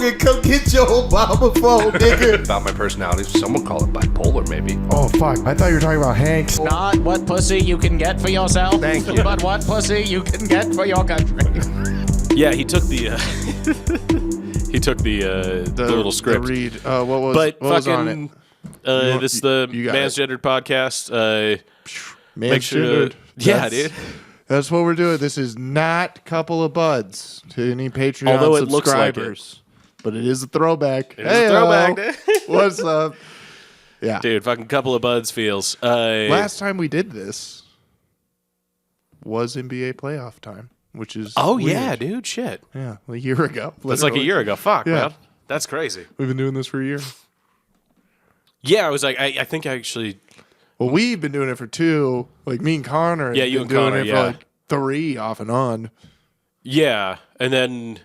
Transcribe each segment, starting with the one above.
Rogan, come get your Obama phone, nigga. About my personality, some would call it bipolar, maybe. Oh, fuck. I thought you were talking about Hanks. Not what pussy you can get for yourself. Thank you. But what pussy you can get for your country. Yeah, he took the the little script. The read. What was on it? This is the you got Man's Gendered podcast. Man's sure to- Gendered. yeah, dude. That's what we're doing. This is not Couple of Buds to any Patreon Although it looks like subscribers. But it is a throwback. It is a throwback, dude. What's up? Yeah. Dude, fucking Couple of Buds feels. Last time we did this was NBA playoff time, which is weird. Yeah, dude, shit. Yeah, a year ago. That's like a year ago. Fuck, Yeah. man. That's crazy. We've been doing this for a year. Yeah, I was like, I think I actually... Well, we've been doing it for 2. Like me and Connor. Yeah, have you been and doing Connor, it yeah. for like 3 off and on. Yeah, and then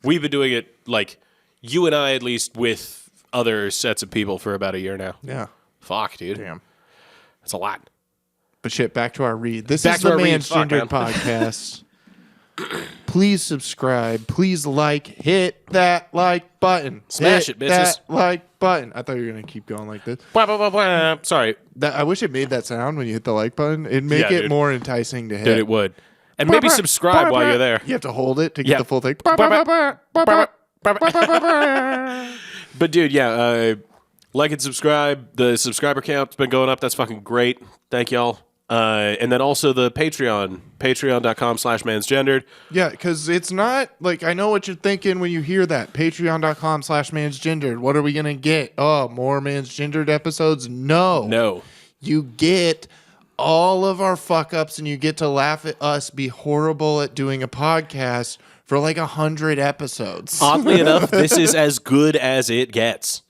we've been doing it, like, you and I at least, with other sets of people for about a year now. Yeah. Fuck, dude. Damn. That's a lot. But shit, back to our read. This Back is to the our read. Man's Fuck, Gendered man. podcast. Please subscribe. Please like. Hit that like button. Smash Hit it, bitches. that like button. I thought you were going to keep going like this. Blah, blah, blah, blah. Sorry. I wish it made that sound when you hit the like button. It'd make Yeah, it dude. more enticing to hit. Dude, it would. And maybe subscribe while you're there. You have to hold it to get Yeah. the full thing. But, dude, yeah, like and subscribe. The subscriber count's been going up. That's fucking great. Thank y'all. And then also the Patreon, patreon.com/mansgendered. Yeah, because it's not like I know what you're thinking when you hear that. Patreon.com/mansgendered. What are we going to get? Oh, more Mansgendered episodes? No. You get all of our fuck ups and you get to laugh at us be horrible at doing a podcast for like 100 episodes. Oddly enough, this is as good as it gets.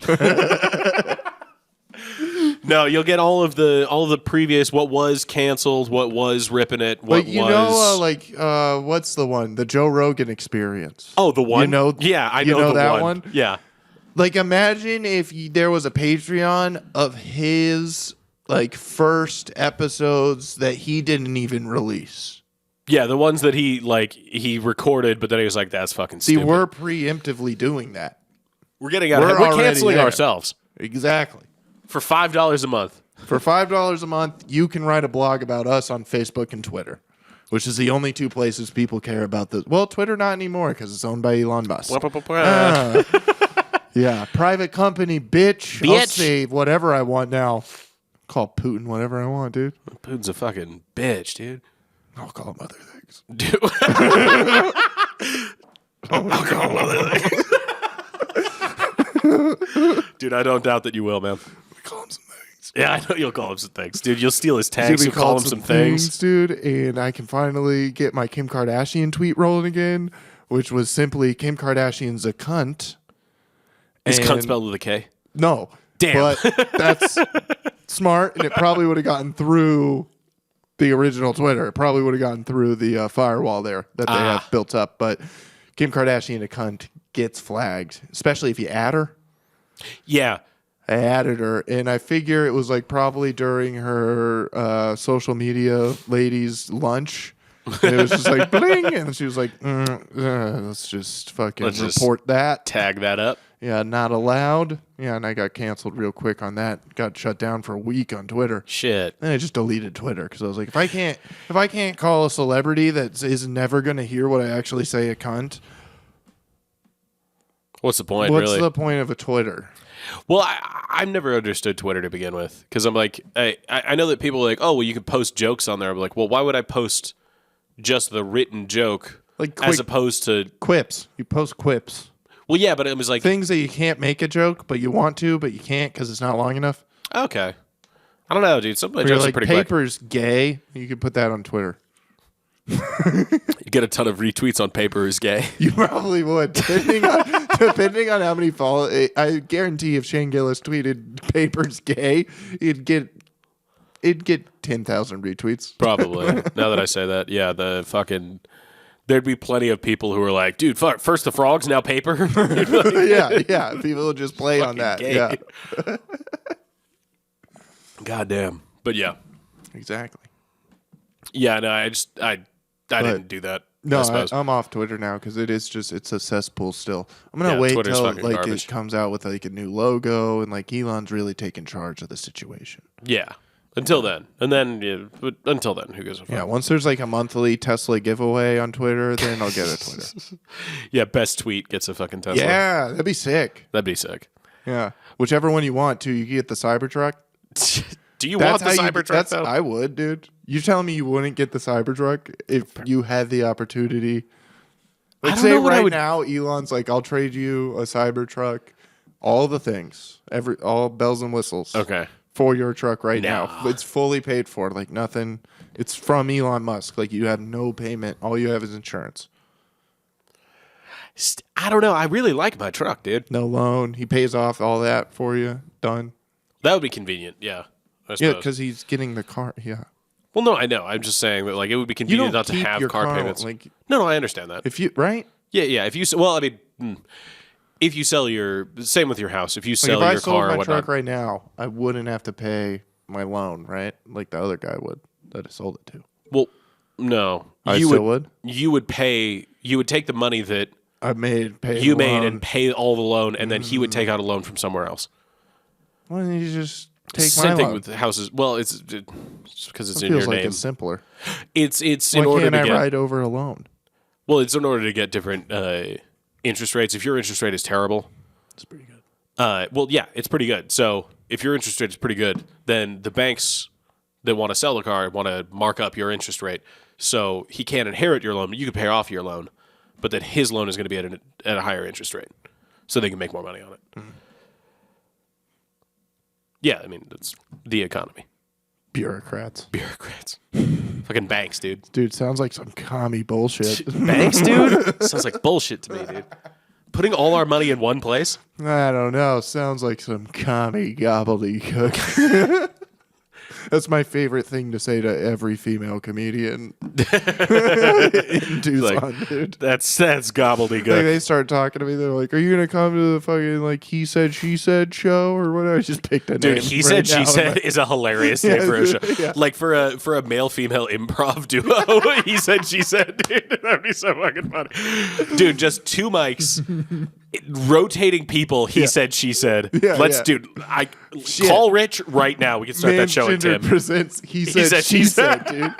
No, you'll get all of the previous, what was canceled, what was ripping it, what But you was... know, what's the one? The Joe Rogan Experience. Oh, the one? You know, yeah, I you know the that one. Yeah. Like, imagine if there was a Patreon of his like first episodes that he didn't even release. Yeah, the ones that he recorded, but then he was like, that's fucking See, stupid. we're preemptively doing that. We're getting out we're of We're already canceling there. ourselves. Exactly. For $5 a month. For $5 a month, you can write a blog about us on Facebook and Twitter, which is the only 2 places people care about this. Well, Twitter not anymore because it's owned by Elon Musk. Yeah, private company, bitch. I'll say whatever I want now. Call Putin whatever I want, dude. Putin's a fucking bitch, dude. I'll call him other things. Dude. I'll call him other things. Dude, I don't doubt that you will, man. Call him some things. Yeah, I know you'll call him some things. Dude, you'll steal his He's tags gonna and be call called him some things. dude. And I can finally get my Kim Kardashian tweet rolling again, which was simply Kim Kardashian's a cunt. Is And- cunt spelled with a K? No. Damn. But that's smart, and it probably would have gotten through the original Twitter. It probably would have gotten through the firewall there that they have built up. But Kim Kardashian, a cunt, gets flagged, especially if you add her. Yeah. I added her, and I figure it was like probably during her social media ladies' lunch. And it was just like bling, and she was like, let's just fucking report that. Tag that up. Yeah, not allowed. Yeah, and I got canceled real quick on that. Got shut down for a week on Twitter. Shit. And I just deleted Twitter because I was like, if I can't call a celebrity that is never going to hear what I actually say a cunt, What's the point, what's really? the point of a Twitter? Well, I've never understood Twitter to begin with because I'm like, I know that people are like, oh, well, you can post jokes on there. I'm like, well, why would I post just the written joke as opposed to quips? You post quips. Well, yeah, but it was like things that you can't make a joke, but you want to, but you can't because it's not long enough. Okay. I don't know, dude. Some of my Or you're jokes like, are pretty quick. paper's gay. You could put that on Twitter. You get a ton of retweets on paper is gay. You probably would, depending on how many follow. I guarantee if Shane Gillis tweeted "paper's gay," it'd get 10,000 retweets. Probably. Now that I say that, yeah, there'd be plenty of people who are like, dude, fuck, first the frogs, now paper. yeah. People would just play on that. Gay. Yeah, Goddamn. But yeah. exactly. Yeah, no, I didn't do that. No, I suppose. I'm off Twitter now because it's a cesspool still. I'm gonna wait Twitter's till fucking garbage. it comes out with like a new logo and like Elon's really taking charge of the situation. Yeah. Until then, and then until then, who gives a fuck? Yeah, once there's like a monthly Tesla giveaway on Twitter, then I'll get a Twitter. Yeah, best tweet gets a fucking Tesla. Yeah, that'd be sick. That'd be sick. Yeah, whichever one you want too. You can get the Cybertruck. Do you want the how Cybertruck though? I would, dude. You're telling me you wouldn't get the Cybertruck if you had the opportunity? Like, say right now, Elon's like, "I'll trade you a Cybertruck, all the things, all bells and whistles, Okay. for your truck right now. It's fully paid for, like nothing. It's from Elon Musk. Like you have no payment. All you have is insurance. I don't know. I really like my truck, dude. No loan. He pays off all that for you. Done. That would be convenient. Yeah. I Yeah, suppose. because he's getting the car. Yeah. Well, no, I know. I'm just saying that like it would be You convenient don't not to keep have your car car, payments. like No, I understand that. if you right. Yeah. If you if you sell your same with your house. If you Like sell if I your sold car or my whatnot, truck right now, I wouldn't have to pay my loan, right? Like the other guy would that I sold it to. well, no, I you still would. You would pay. You would take the money that I made pay you the made loan. and pay all the loan, and then he would take out a loan from somewhere else. Why don't you just take Same my thing loan? with houses. Well, it's because it's It in feels your like name. it's simpler. It's Why in order can't to I get. ride over a loan? Well, it's in order to get different interest rates. If your interest rate is terrible, It's pretty good. well, yeah, it's pretty good. So if your interest rate is pretty good, then the banks that want to sell the car want to mark up your interest rate. So he can't inherit your loan, but you can pay off your loan, but that his loan is going to be at a higher interest rate, so they can make more money on it. Mm-hmm. Yeah, I mean that's the economy. Bureaucrats. Fucking banks, dude. Dude, sounds like some commie bullshit. Banks, dude. Sounds like bullshit to me, dude. Putting all our money in one place. I don't know. Sounds like some commie gobbledygook. That's my favorite thing to say to every female comedian in Tucson, dude. That's gobbledygook. Like they start talking to me, they're like, "Are you gonna come to the fucking like he said she said show or whatever?" I just picked a name. Dude, he said she said is a hilarious name for a show. Yeah. Like for a male female improv duo. He said she said, dude. That'd be so fucking funny. Dude, just two mics. Rotating people, he said, she said. Yeah, Let's, yeah. dude. Call Rich right now. We can start that show at Mansgender 10. presents he said she said, dude.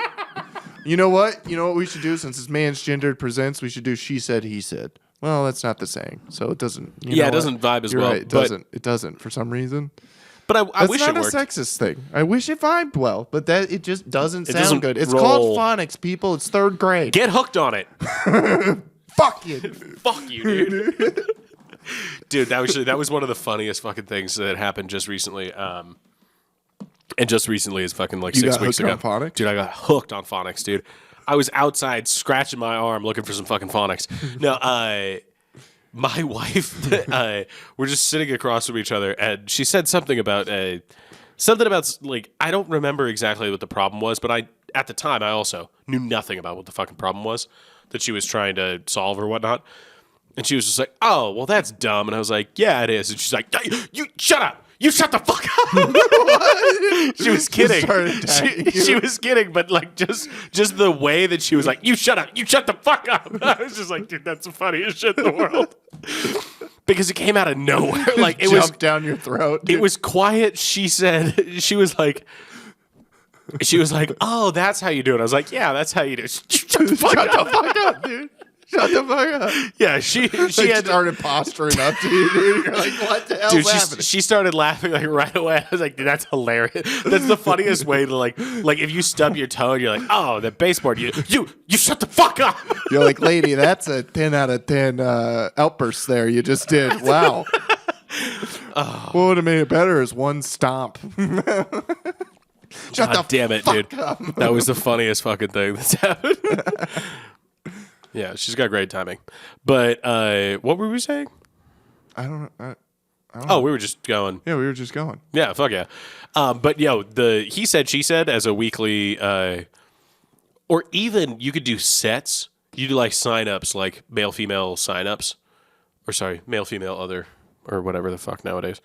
You know what? You know what we should do since it's Man's Gendered presents? We should do she said he said. Well, that's not the saying, so it doesn't. Yeah, it doesn't vibe as You're well, Right, it but- doesn't. It doesn't for some reason. But I That's wish not it a worked. sexist thing. I wish it vibed well, but that it just doesn't sound doesn't good. It's roll. called phonics, people. It's third grade. Get hooked on it. Fuck you. Fuck you, dude. Dude, that was one of the funniest fucking things that happened just recently. And just recently is fucking like 6 got weeks hooked ago. on phonics? Dude, I got hooked on phonics, dude. I was outside scratching my arm looking for some fucking phonics. No, my wife, we're just sitting across from each other, and she said something about like, I don't remember exactly what the problem was, but at the time I also knew nothing about what the fucking problem was that she was trying to solve or whatnot. And she was just like, "Oh, well, that's dumb." And I was like, "Yeah, it is." And she's like, "You shut up! You shut the fuck up!" She was kidding. She was kidding, but like just the way that she was like, "You shut up! You shut the fuck up!" I was just like, "Dude, that's the funniest shit in the world." Because it came out of nowhere. Like it Jumped down your throat. It was quiet. She said, she was like, "Oh, that's how you do it." I was like, "Yeah, that's how you do it." Shut the fuck up, dude. Shut the fuck up. Yeah, she had started posturing up to you, dude. You're like, what the hell's Dude, happening? she started laughing like right away. I was like, dude, that's hilarious. That's the funniest way to like if you stub your toe and you're like, "Oh, the baseboard, you shut the fuck up." You're like, lady, that's a 10 out of 10 outburst there you just did. Wow. What would have made it better is one stomp. God damn it, dude. That was the funniest fucking thing that's happened. Yeah, she's got great timing. But what were we saying? I don't know. Oh, we were just going. Yeah, we were just going. Yeah, fuck yeah. But the he said, she said as a weekly, or even you could do sets. You do like sign-ups, like male-female sign-ups. Or sorry, male-female other, or whatever the fuck nowadays.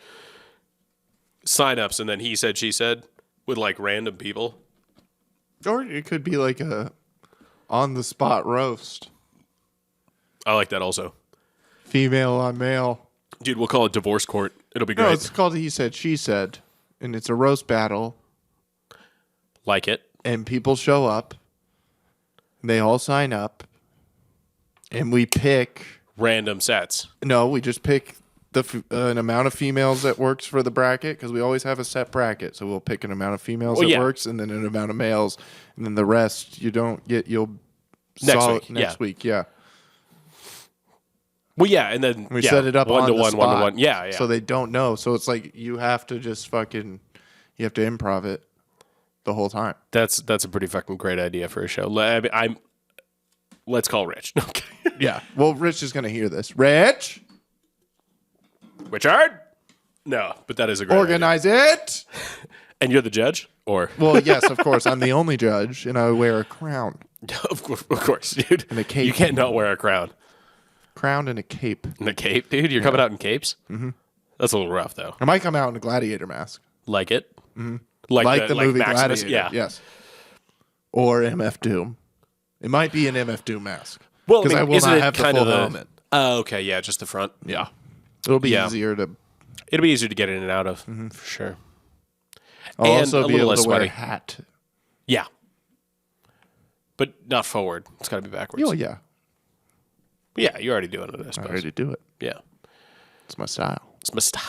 Sign-ups, and then he said, she said, with like random people. Or it could be like On the spot roast. I like that also. Female on male. Dude, we'll call it divorce court. It'll be great. No, it's called He Said, She Said. And it's a roast battle. Like it. And people show up. They all sign up. And we pick... Random sets. No, we just pick an amount of females that works for the bracket because we always have a set bracket. So we'll pick an amount of females that works and then an amount of males. And then the rest you don't get, you'll... Next week, yeah. Well, yeah, and then we set it up on the spot, 1-to-1. Yeah. So they don't know. So it's like you have to just you have to improv it the whole time. That's a pretty fucking great idea for a show. Let's call Rich. Okay. Yeah. Well, Rich is going to hear this. Rich? Richard? No, but that is a great Organize it. And you're the judge? Or Well, yes, of course. I'm the only judge, and I wear a crown. Of course, dude. And a cape. You can't not wear a crown. Crown and a cape. And a cape, dude? You're coming out in capes? Mm-hmm. That's a little rough, though. I might come out in a gladiator mask. Like it? Mm-hmm. Like the movie Maximus? Gladiator. Yeah. Yes. Or MF Doom. It might be an MF Doom mask. Well, because I will not have the full helmet. Oh, okay. Yeah, just the front. Yeah. It'll be easier to... It'll be easier to get in and out of, for sure. I'll and also a be little able less to wear a sweaty. hat. Yeah. But not forward. It's got to be backwards. Oh, yeah. Yeah, you're already doing it, I suppose. I already do it. Yeah. It's my style. It's my style.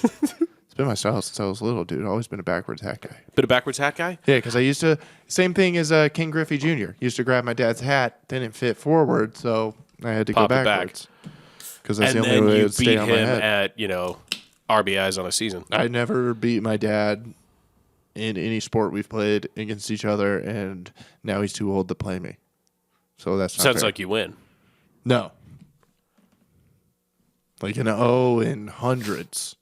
It's been my style since I was little, dude. I've always been a backwards hat guy. Bit of backwards hat guy? Yeah, because I used to... Same thing as King Griffey Jr. Used to grab my dad's hat, didn't fit forward, so I had to Pop go it back. backwards. Because that's And the only then way it you would stay beat on my him head. at, RBIs on a season. I never beat my dad in any sport we've played against each other, and now he's too old to play me. So that's not Sounds fair. like you win. No. Like in hundreds.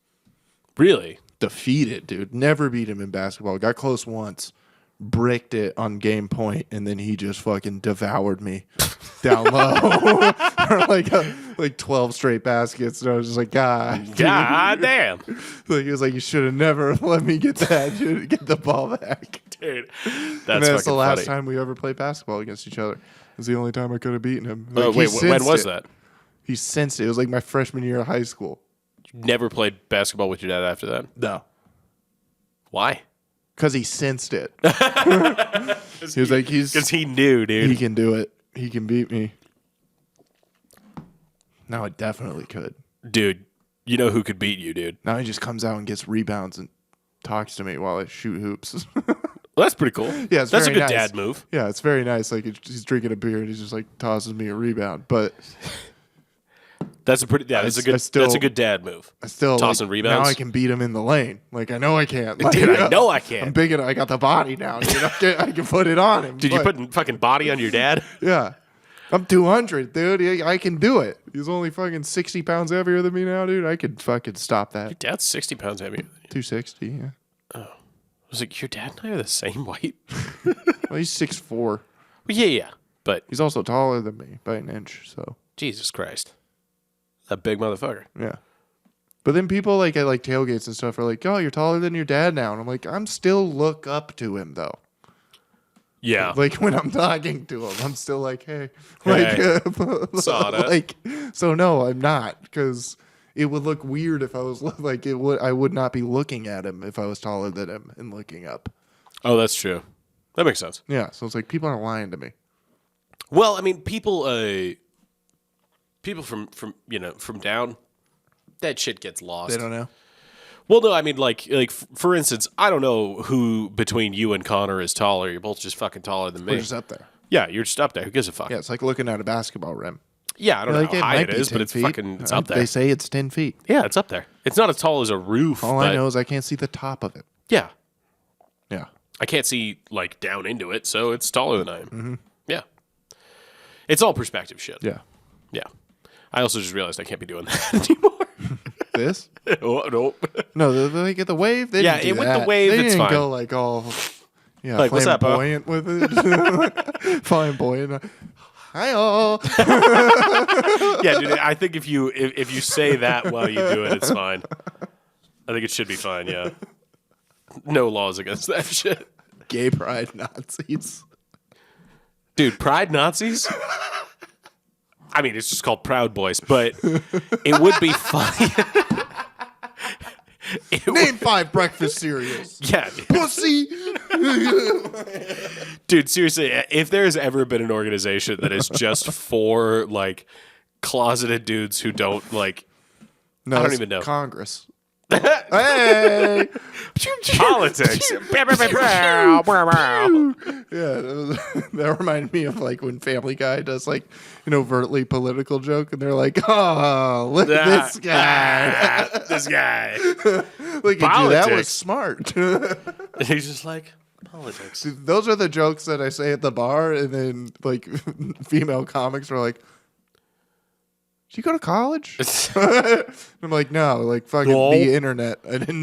Really? Defeated, dude. Never beat him in basketball. Got close once. Bricked it on game point, and then he just fucking devoured me down low. For like 12 straight baskets. And I was just like, God. God damn. Like, he was like, you should have never let me get that. You should get the ball back. Dude, And that's that's the last funny. time we ever played basketball against each other. It was the only time I could have beaten him. Oh, Like, wait, he when was sensed it. that? He sensed it. It was like my freshman year of high school. Never played basketball with your dad after that? No. Why? Because he sensed it. He was like, Because he knew, dude. he can do it. He can beat me. Now I definitely could. Dude, you know who could beat you, dude? Now he just comes out and gets rebounds and talks to me while I shoot hoops. Well, that's pretty cool. Yeah, it's that's a very good nice. dad move. Yeah, it's very nice. Like he's drinking a beer and he's just like tosses me a rebound. But That's a pretty. Yeah, that's a good. That's a good dad move. I still Tossing rebounds. Now I can beat him in the lane. Like I know I can. Like, Dude, I know I can. I'm big enough. I got the body now. Dude. I can put it on him. Did you but- put fucking body on your dad? Yeah. I'm 200, dude. I can do it. He's only fucking 60 pounds heavier than me now, dude. I could fucking stop that. Your dad's 60 pounds heavier than you. 260, yeah. I was like, your dad and I are the same weight? Well, he's 6'4". Well, yeah. But He's also taller than me by an inch, so Jesus Christ. A big motherfucker. yeah. But then people like at like tailgates and stuff are like, "Oh, you're taller than your dad now," and I'm like, I'm still look up to him though. Yeah. Like when I'm talking to him, I'm still like, "Hey," Hey. like, Saw that. like. So no, I'm not because it would look weird if I was like it would. I would not be looking at him if I was taller than him and looking up. Oh, that's true. That makes sense. Yeah, so it's like people aren't lying to me. Well, I mean, people from down, that shit gets lost. They don't know. Well, no, I mean, like for instance, I don't know who between you and Connor is taller. You're both just fucking taller than me. We're just up there. Yeah, you're just up there. Who gives a fuck? Yeah, it's like looking at a basketball rim. Yeah, I don't know Like, how high might it be is, 10 but it's feet. fucking, it's up there. They say it's 10 feet. Yeah, it's up there. It's not as tall as a roof. All but I know is I can't see the top of it. Yeah, Yeah. I can't see like down into it, so it's taller than I am. Mm-hmm. Yeah, it's all perspective shit. Yeah. Yeah. I also just realized I can't be doing that anymore. This? Oh, no. No, they get the wave. They Yeah, didn't do with the that. wave, they it's didn't fine. go like all, yeah, Like, what's up, huh? flamboyant with it. Flamboyant. Hi all. Yeah, dude. I think if you say that while you do it, it's fine. I think it should be fine. Yeah. No laws against that shit. Gay pride Nazis. Dude, Pride Nazis? I mean, it's just called Proud Boys, but it would be funny. Name 5 breakfast cereals. Yeah. Pussy. Dude, seriously, if there's ever been an organization that is just for, like, closeted dudes who don't, like, No, I don't even know. Congress. Hey. Politics. Yeah, that reminded me of like when Family Guy does like an overtly political joke, and they're like, "Oh, look at this guy, This guy. look at you, that was smart." He's just like, politics. Those are the jokes that I say at the bar, and then like female comics are like, "Did you go to college?" I'm like, "No, like fucking the internet. I don't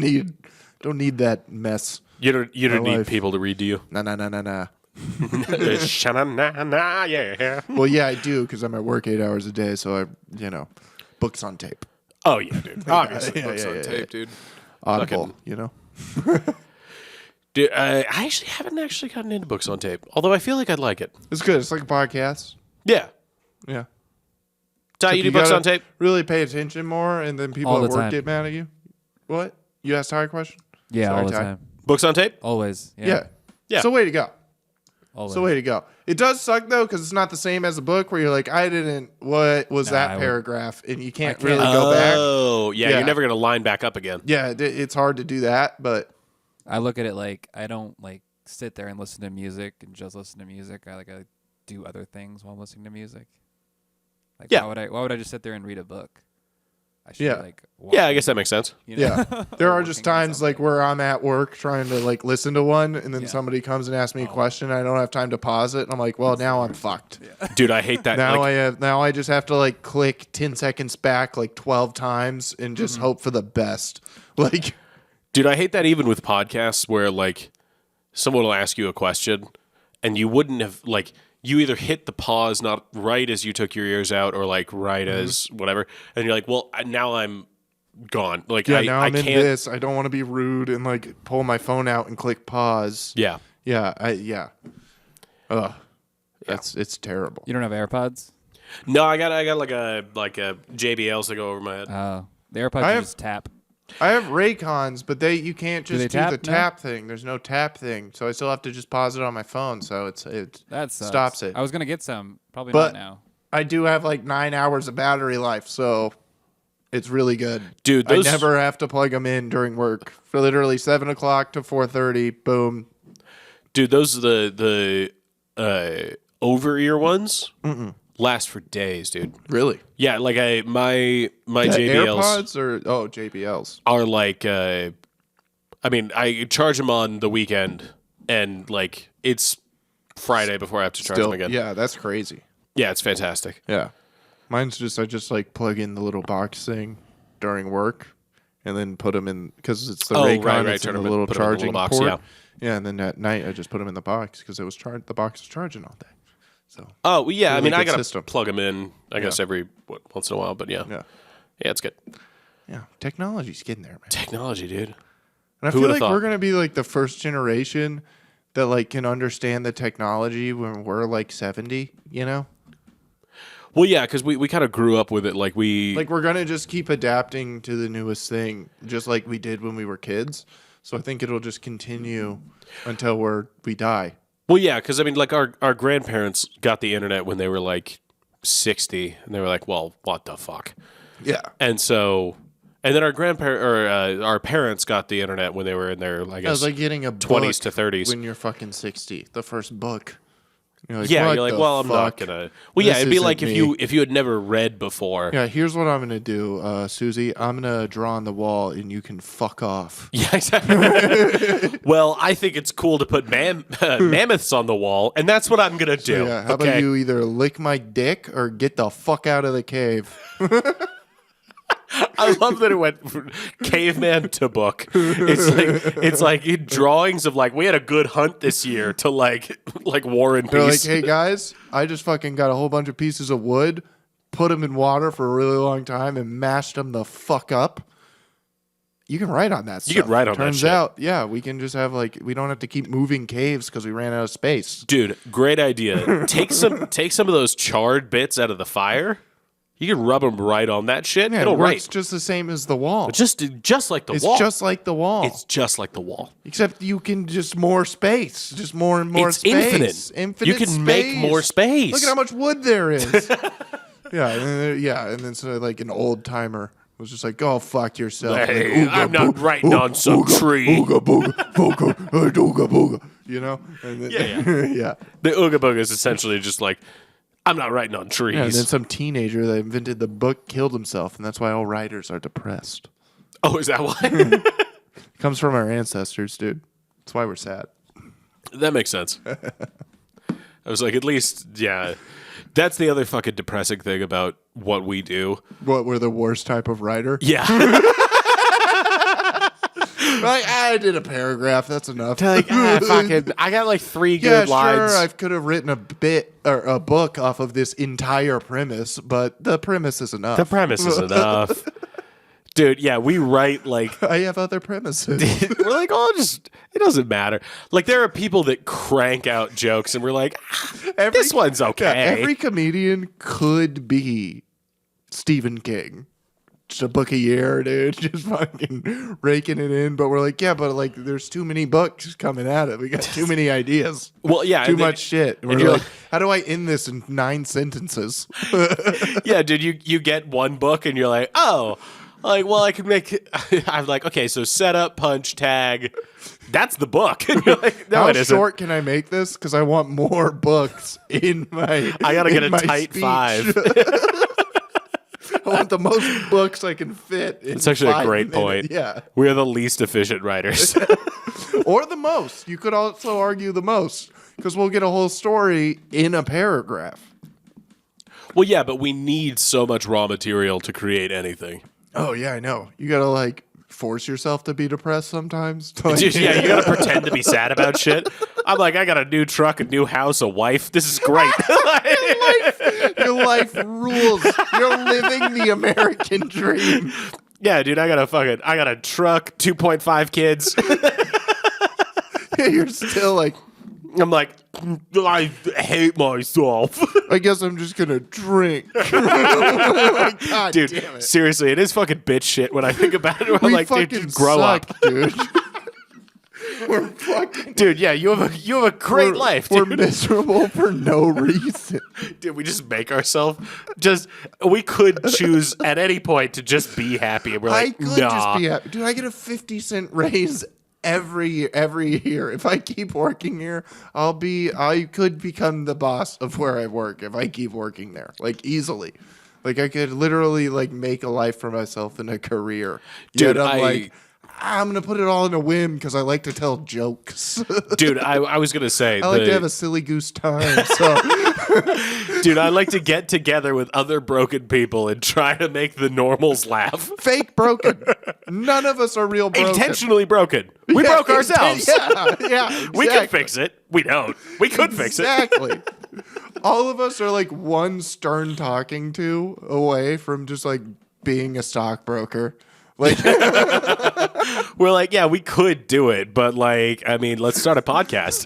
need that mess." You don't need life. people to read to you. Nah. Sha-na-na-na, yeah. Well, yeah, I do because I'm at work 8 hours a day, so books on tape, Oh yeah, dude. Obviously, Yeah, books yeah, on yeah, tape, dude. Audible, Dude, I haven't gotten into books on tape. Although I feel like I'd like it. It's good. It's like a podcast. Yeah. Yeah. Ty, you do books gotta on tape? Really pay attention more, and then people All at the work time. get mad at you. What? You asked Ty a question? Yeah, Sorry, all the Ty. time. Books on tape? Always. Yeah. Yeah. It's the way to go. Always. It's the way to go. It does suck though, because it's not the same as a book where you're like, what was that paragraph, and you can't really go back. Oh, yeah, Yeah. you're never going to line back up again. Yeah, it's hard to do that, but I look at it like I don't like sit there and listen to music and just listen to music. I do other things while I'm listening to music. Like Yeah. why would I just sit there and read a book? I should Yeah. like Yeah, I guess that makes sense. you know? yeah. There are just Working on times like something. where I'm at work trying to like listen to one, and then Yeah. somebody comes and asks me a question. I don't have time to pause it, and I'm like, well, now I'm fucked. Dude, I hate that. Now like, I just have to like click 10 seconds back like 12 times and just Mm-hmm. hope for the best. Like, dude, I hate that even with podcasts where like someone will ask you a question and you wouldn't have like you either hit the pause not right as you took your ears out or like right as whatever, and you're like, well, now I'm gone. Like, yeah, I now I'm in can't. this. I don't want to be rude and like pull my phone out and click pause. Yeah. Yeah. Ugh. It's terrible. You don't have AirPods? No, I got like a JBLs that go over my head. Oh, the AirPods I you have- just tap. I have Raycons, but you can't just they do tap? the No? tap thing. There's no tap thing, so I still have to just pause it on my phone. So it That sucks. stops it. I was gonna get some, probably But- not now. I do have like 9 hours of battery life, so it's really good. Dude, those- I never have to plug them in during work. For literally 7 o'clock to 4:30, boom. Dude, those are the over ear ones last for days, dude. Really? Yeah, like my The JBLs AirPods or JBLs? are like I mean, I charge them on the weekend and like it's Friday before I have to charge them again. Yeah, that's crazy. Yeah, it's fantastic. Yeah, mine's just I just like plug in the little box thing during work, and then put them in because it's the Oh, Raycon. right, It's in turn the 'em in- little put 'em in the charging little box, port. yeah. Yeah, and then at night I just put them in the box because it was the box was charging all day. So Oh, well, yeah. I Really mean, I good gotta system. plug them in. I guess every once in a while, but yeah, yeah, it's good technology's getting there, man. technology, dude. And I Who feel would've like thought? we're gonna be like the first generation that like can understand the technology when we're like 70. You know, Well, yeah, because we kind of grew up with it. Like like we're gonna just keep adapting to the newest thing, just like we did when we were kids. So I think it'll just continue until we die. well, yeah, because I mean, like our grandparents got the internet when they were like 60, and they were like, well, what the fuck? Yeah. And then our our parents got the internet when they were in their, I It guess, was like getting a 20s book to 30s. when you're fucking 60. The first book. You're like, Yeah, what you're like, the well, I'm not fuck? gonna. Well, yeah, This it'd be isn't like me. if you had never read before. Yeah, here's what I'm gonna do, Susie. I'm gonna draw on the wall, and you can fuck off. Yeah, exactly. Well, I think it's cool to put mammoths on the wall, and that's what I'm gonna do. Yeah. How about you either lick my dick or get the fuck out of the cave? I love that it went from caveman to book. It's like drawings of like we had a good hunt this year to like War and They're like, Peace. hey guys, I just fucking got a whole bunch of pieces of wood, put them in water for a really long time, and mashed them the fuck up. you can write on that stuff. You can write on that Turns shit. out, yeah, we can just have like, we don't have to keep moving caves because we ran out of space. Dude, great idea. Take some of those charred bits out of the fire. You can rub them right on that shit. Yeah, It'll it works write. just the same as the wall. Just like the wall. It's just like the wall. It's just like the wall. Except you can just more space. Just more and more It's space. infinite. You can make more space. Look at how much wood there is. And then so like an old timer was just like, "Go fuck yourself." Hey, like, I'm not writing on some tree. Ooga booga, booga, ooga booga. You know? And then, yeah. The Ooga Booga is essentially just like, I'm not writing on trees. Yeah, and then some teenager that invented the book killed himself, and that's why all writers are depressed. Oh, is that why? It comes from our ancestors, dude. That's why we're sad. That makes sense. I was like, at least, yeah. That's the other fucking depressing thing about what we do. What, we're the worst type of writer? Yeah. Like, I did a paragraph. That's enough. I got like 3 good lines. Sure, I could have written a bit or a book off of this entire premise, but the premise is enough. The premise is enough. Dude, yeah, we write like I have other premises. we're like, oh, it doesn't matter. Like there are people that crank out jokes, and we're like, this one's okay. Yeah, every comedian could be Stephen King. Just a book a year, dude. Just fucking raking it in. But we're like, yeah, but like, there's too many books coming at it. We got too many ideas. Well, yeah, too much shit. And we're you're like, how do I end this in 9 sentences? Yeah, dude, you get one book, and you're like, oh. Like, well, I could make. I'm like, okay, so setup, punch, tag. That's the book. And you're like, no, How it isn't. short can I make this? Because I want more books in my. I gotta get a tight speech. 5. I want the most books I can fit. It's actually a 5 great minutes. point. Yeah, We are the least efficient writers. or the most. You could also argue the most because we'll get a whole story in a paragraph. Well, yeah, but we need so much raw material to create anything. Oh yeah, I know. You gotta like force yourself to be depressed sometimes. To, like, Dude, yeah, you gotta pretend to be sad about shit. I'm like, I got a new truck, a new house, a wife. This is great. Your life rules. You're living the American dream. Yeah, dude, I got a truck, 2.5 kids. You're still like, I'm like, I hate myself. I guess I'm just gonna drink. Like, God Dude, damn it. seriously, it is fucking bitch shit when I think about it. I'm We like, dude, fucking just grow suck, up. dude. We're fucking. Dude, yeah, you have a great life, We're dude. miserable for no reason. Dude, we just make ourselves we could choose at any point to just be happy. And we're I like, could nah. just be happy. Dude, I get a 50-cent raise every year. If I keep working here, I could become the boss of where I work if I keep working there. Like easily. Like I could literally like make a life for myself and a career. Dude, Yet I'm like, I'm gonna put it all in a whim because I like to tell jokes. Dude, I was gonna say I like to have a silly goose time. So dude, I like to get together with other broken people and try to make the normals laugh. fake broken. None of us are real broken. Intentionally broken. We Yeah, broke ourselves. Yeah. We can exactly. fix it. We don't. We could fix it. Exactly. All of us are like one stern talking to away from just like being a stockbroker. Like, We're like, yeah, we could do it, but like, I mean, let's start a podcast.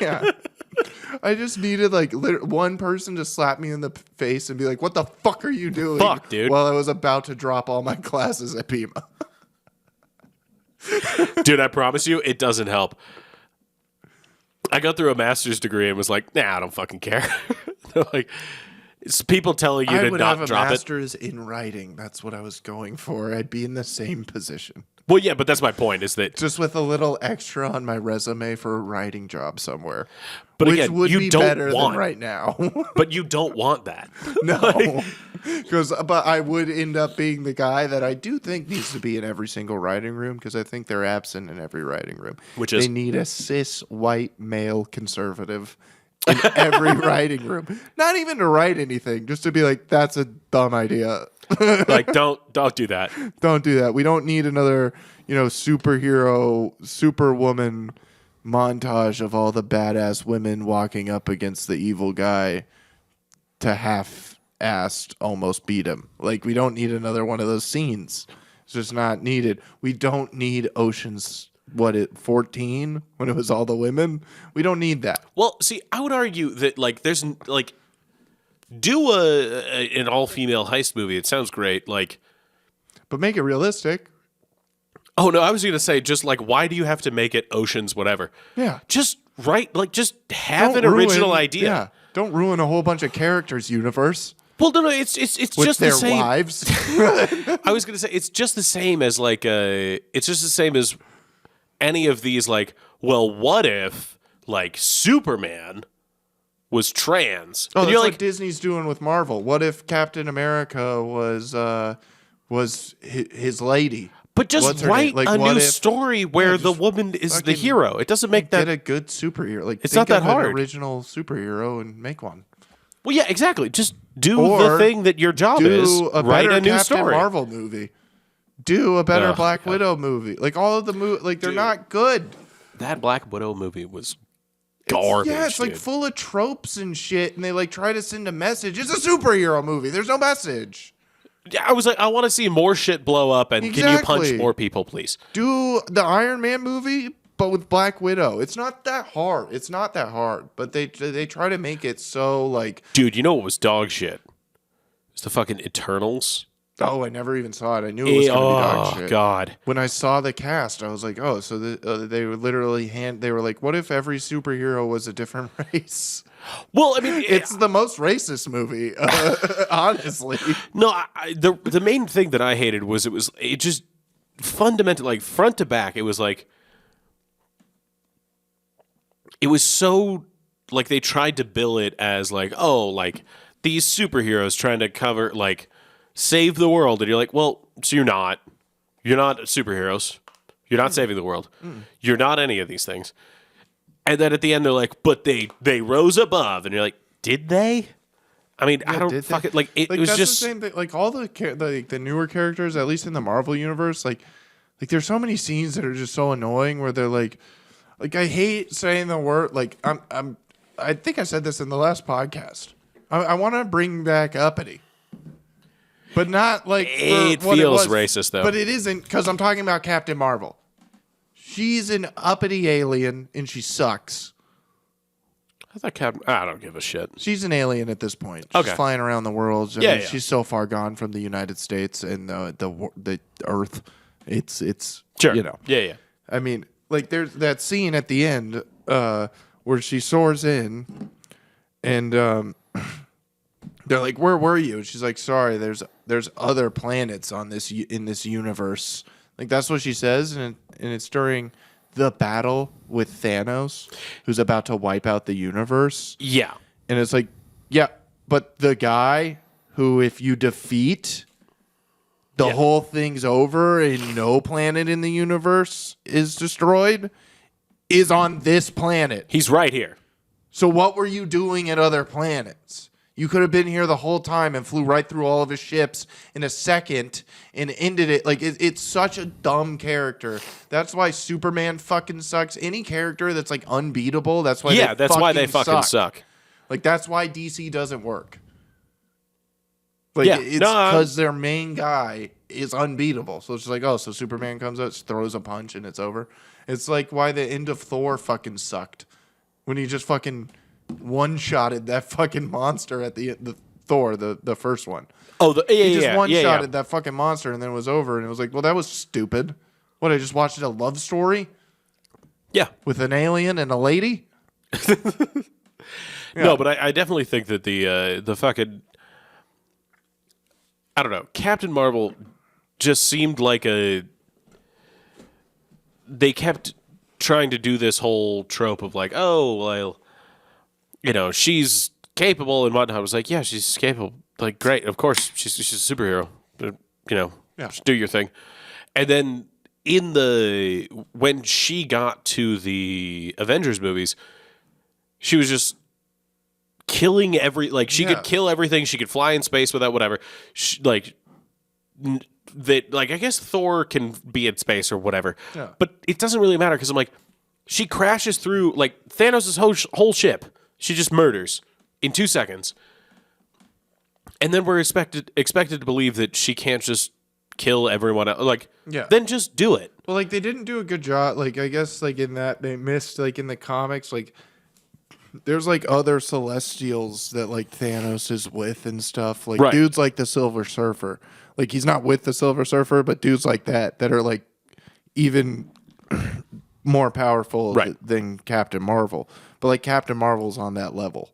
yeah. I just needed like one person to slap me in the face and be like, "What the fuck are you doing?" Fuck, dude. While I was about to drop all my classes at Pima. Dude, I promise you, it doesn't help. I got through a master's degree and was like, nah, I don't fucking care. Like, it's people telling you I to would not have a drop it. master's in writing. That's what I was going for. I'd be in the same position. Well, yeah, but that's my point is that, Just with a little extra on my resume for a writing job somewhere. but Which again, would you be don't better want, than right now. but you don't want that. No. But I would end up being the guy that I do think needs to be in every single writing room because I think they're absent in every writing room. Which is? They need a cis white male conservative in every writing room. Not even to write anything, just to be like, that's a dumb idea. Like, don't do that. Don't do that. We don't need another, superhero, superwoman montage of all the badass women walking up against the evil guy to half-assed almost beat him. Like, we don't need another one of those scenes. It's just not needed. We don't need Ocean's 14 when it was all the women. We don't need that. Well, see, I would argue that like there's like do an all-female heist movie. It sounds great. Like, but make it realistic. Oh no, I was gonna say just like why do you have to make it Ocean's whatever? Yeah, just just have an original idea. Yeah, don't ruin a whole bunch of characters' universe. Well, no, it's with just their the same. Wives. I was gonna say it's just the same as like it's just the same as any of these. Like, well, what if like Superman was trans? Oh, and that's you're like Disney's doing with Marvel. What if Captain America was his lady? But just write a new story where the woman is the hero. It doesn't make that get a good superhero. Like it's not that hard. An original superhero and make one. Well, yeah, exactly. Just do the thing that your job is. Write a new Captain story. Marvel movie. Do a better Black Widow movie. Like all of the like they're not good. That Black Widow movie was garbage. It's like full of tropes and shit, and they like try to send a message. It's a superhero movie. There's no message. Yeah, I was like, I want to see more shit blow up, and can you punch more people, please? Do the Iron Man movie, but with Black Widow. It's not that hard. It's not that hard, but they try to make it so like. Dude, you know what was dog shit? It's the fucking Eternals. Oh, I never even saw it. I knew it was going to be dog shit. Oh, God. When I saw the cast, I was like, oh, so they were literally they were like, what if every superhero was a different race? Well, I mean, it's the most racist movie, honestly. No, the main thing that I hated was it just fundamentally, like front to back, it was so like they tried to bill it as like, oh, like these superheroes trying to cover like save the world, and you're like, well, so you're not superheroes, you're not saving the world, you're not any of these things. And then at the end, they're like, but they rose above. And you're like, did they? I mean, I don't fucking, like, it was that's just. The same thing. Like, all the newer characters, at least in the Marvel universe, like there's so many scenes that are just so annoying where they're like, I hate saying the word, like, I think I said this in the last podcast. I want to bring back uppity. But not like. It feels racist, though. But it isn't, because I'm talking about Captain Marvel. She's an uppity alien, and she sucks. I thought I don't give a shit. She's an alien at this point. She's flying around the world. She's so far gone from the United States and the Earth. It's sure. You know. Yeah. I mean, like there's that scene at the end where she soars in, and they're like, "Where were you?" And she's like, "Sorry, there's other planets in this universe." Like that's what she says, and it's during the battle with Thanos, who's about to wipe out the universe. Yeah. And it's like, yeah, but the guy who, if you defeat, the whole thing's over and no planet in the universe is destroyed, is on this planet. He's right here. So what were you doing at other planets? You could have been here the whole time and flew right through all of his ships in a second and ended it. Like, it's such a dumb character. That's why Superman fucking sucks. Any character that's, like, unbeatable, that's why they fucking suck. Like, that's why DC doesn't work. Like, it's because their main guy is unbeatable. So it's just like, oh, so Superman comes out, throws a punch, and it's over. It's like why the end of Thor fucking sucked. When he just fucking one-shotted that fucking monster at the Thor, the first one. Oh, he just one-shotted that fucking monster, and then it was over. And it was like, well, that was stupid. What, I just watched a love story? Yeah. With an alien and a lady? No, but I definitely think that the fucking, I don't know, Captain Marvel just seemed like they kept trying to do this whole trope of like, oh, well, you know, she's capable and whatnot. I was like, yeah, she's capable. Like, great. Of course, she's a superhero. But, you know, just do your thing. And then when she got to the Avengers movies, she was just killing she could kill everything. She could fly in space without whatever. I guess Thor can be in space or whatever. Yeah. But it doesn't really matter because I'm like, she crashes through like Thanos' whole ship. She just murders in 2 seconds. And then we're expected to believe that she can't just kill everyone else. Like, Yeah. then just do it. Well, like they didn't do a good job. Like I guess like in that they missed like in the comics like there's like other Celestials that like Thanos is with and stuff. Like Right. dudes like the Silver Surfer. Like he's not with the Silver Surfer, but dudes like that are like even more powerful Right. than Captain Marvel. But like Captain Marvel's on that level.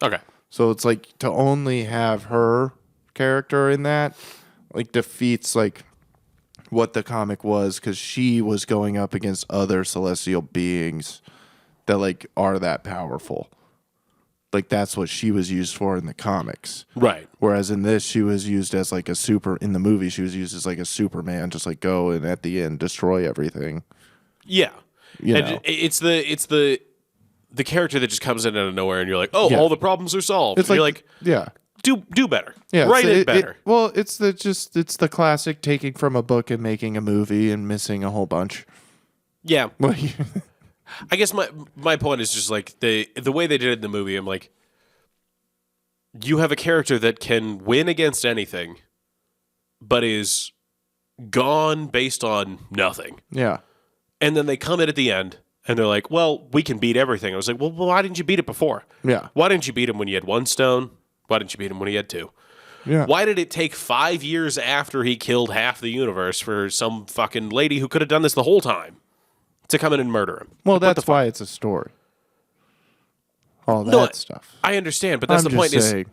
Okay. So it's like to only have her character in that like defeats like what the comic was because she was going up against other celestial beings that like are that powerful. Like that's what she was used for in the comics. Right. Whereas in this, she was used as like in the movie, she was used as like a Superman, just like go and at the end destroy everything. Yeah. You And know. it's the character that just comes in out of nowhere and you're like, oh, Yeah. all the problems are solved. It's And like, you're like, yeah. do better. Yeah, Write so it better. well, it's the classic taking from a book and making a movie and missing a whole bunch. Yeah. Well, I guess my point is just like the way they did it in the movie. I'm like, you have a character that can win against anything, but is gone based on nothing. yeah. And then they come in at the end and they're like, well, we can beat everything. I was like, well, why didn't you beat it before? Yeah. Why didn't you beat him when you had one stone? Why didn't you beat him when he had two? Yeah. Why did it take 5 years after he killed half the universe for some fucking lady who could have done this the whole time to come in and murder him? Well, Like, what the that's why it's a story. All that No, stuff. I understand, but that's I'm the point just saying.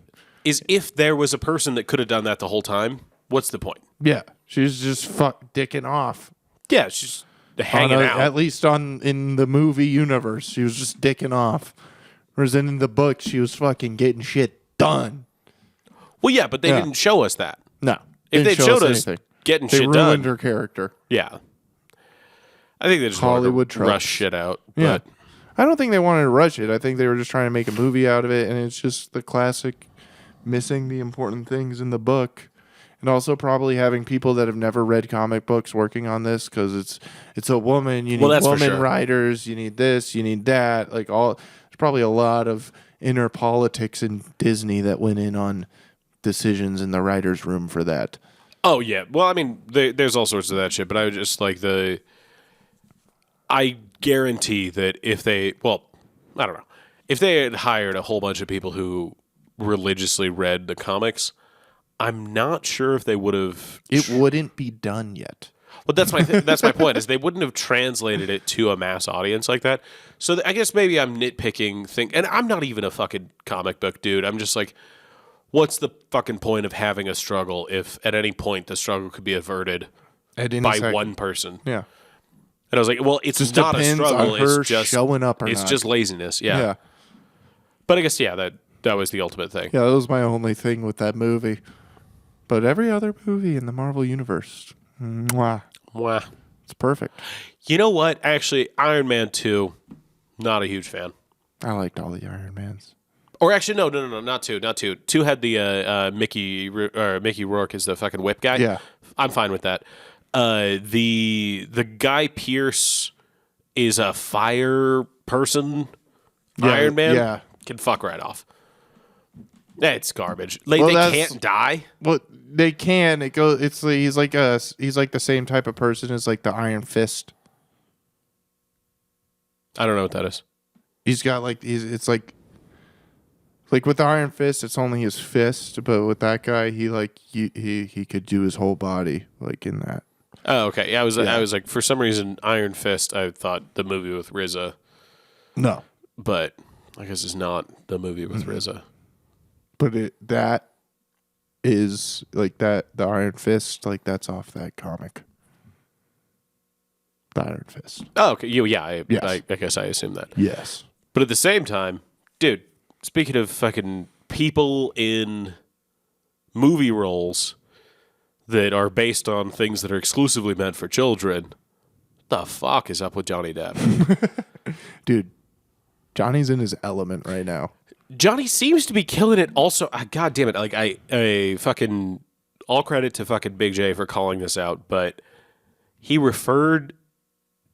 is if there was a person that could have done that the whole time, what's the point? Yeah. She's just dicking off. Yeah, she's hanging out. At least in the movie universe, she was just dicking off. Whereas in the book, she was fucking getting shit done. Well, yeah, but they Yeah. didn't show us that. No. If didn't they'd show showed us anything. getting They shit ruined done, her character. yeah. I think they just Hollywood wanted to tropes. rush shit out. Yeah. But I don't think they wanted to rush it. I think they were just trying to make a movie out of it, and it's just the classic missing the important things in the book. And also probably having people that have never read comic books working on this because it's a woman. You need that's for woman sure. writers. You need this. You need that. Like all, there's probably a lot of inner politics in Disney that went in on decisions in the writers' room for that. oh yeah, well, I mean, there's all sorts of that shit. But I would just like I guarantee that if they, well, I don't know, if they had hired a whole bunch of people who religiously read the comics, I'm not sure if they would have. It wouldn't be done yet. But that's my point is they wouldn't have translated it to a mass audience like that. So I guess maybe I'm nitpicking and I'm not even a fucking comic book dude. I'm just like, what's the fucking point of having a struggle if at any point the struggle could be averted At any by second. one person? Yeah. And I was like, well, it's Just not a depends struggle. on her It's just showing up or it's not. just laziness. Yeah. Yeah. But I guess that was the ultimate thing. Yeah, that was my only thing with that movie. But every other movie in the Marvel Universe, mwah, Mwah. it's perfect. You know what? Actually, Iron Man 2, not a huge fan. I liked all the Iron Mans. Or actually, no, not 2, not 2. 2 had the Mickey Rourke as the fucking whip guy. Yeah. I'm fine with that. The Guy Pearce is a fire person. Yeah, Iron Man yeah. can fuck right off. It's garbage. Like Well, they that's- can't die. Well, they can. It goes. It's like he's like the same type of person as like the Iron Fist. I don't know what that is. He's got like it's like with the Iron Fist, it's only his fist, but with that guy, he could do his whole body like in that. Oh, okay. Yeah, I was like, for some reason, Iron Fist. I thought the movie with RZA, No, but I guess it's not the movie with RZA. but that is like that. The Iron Fist, like that's off that comic. The Iron Fist. Oh, okay. I Yes. guess I assume that. Yes. But at the same time, dude, speaking of fucking people in movie roles that are based on things that are exclusively meant for children, what the fuck is up with Johnny Depp? Dude, Johnny's in his element right now. Johnny seems to be killing it also. God damn it. Like, I fucking, all credit to fucking Big J for calling this out, but he referred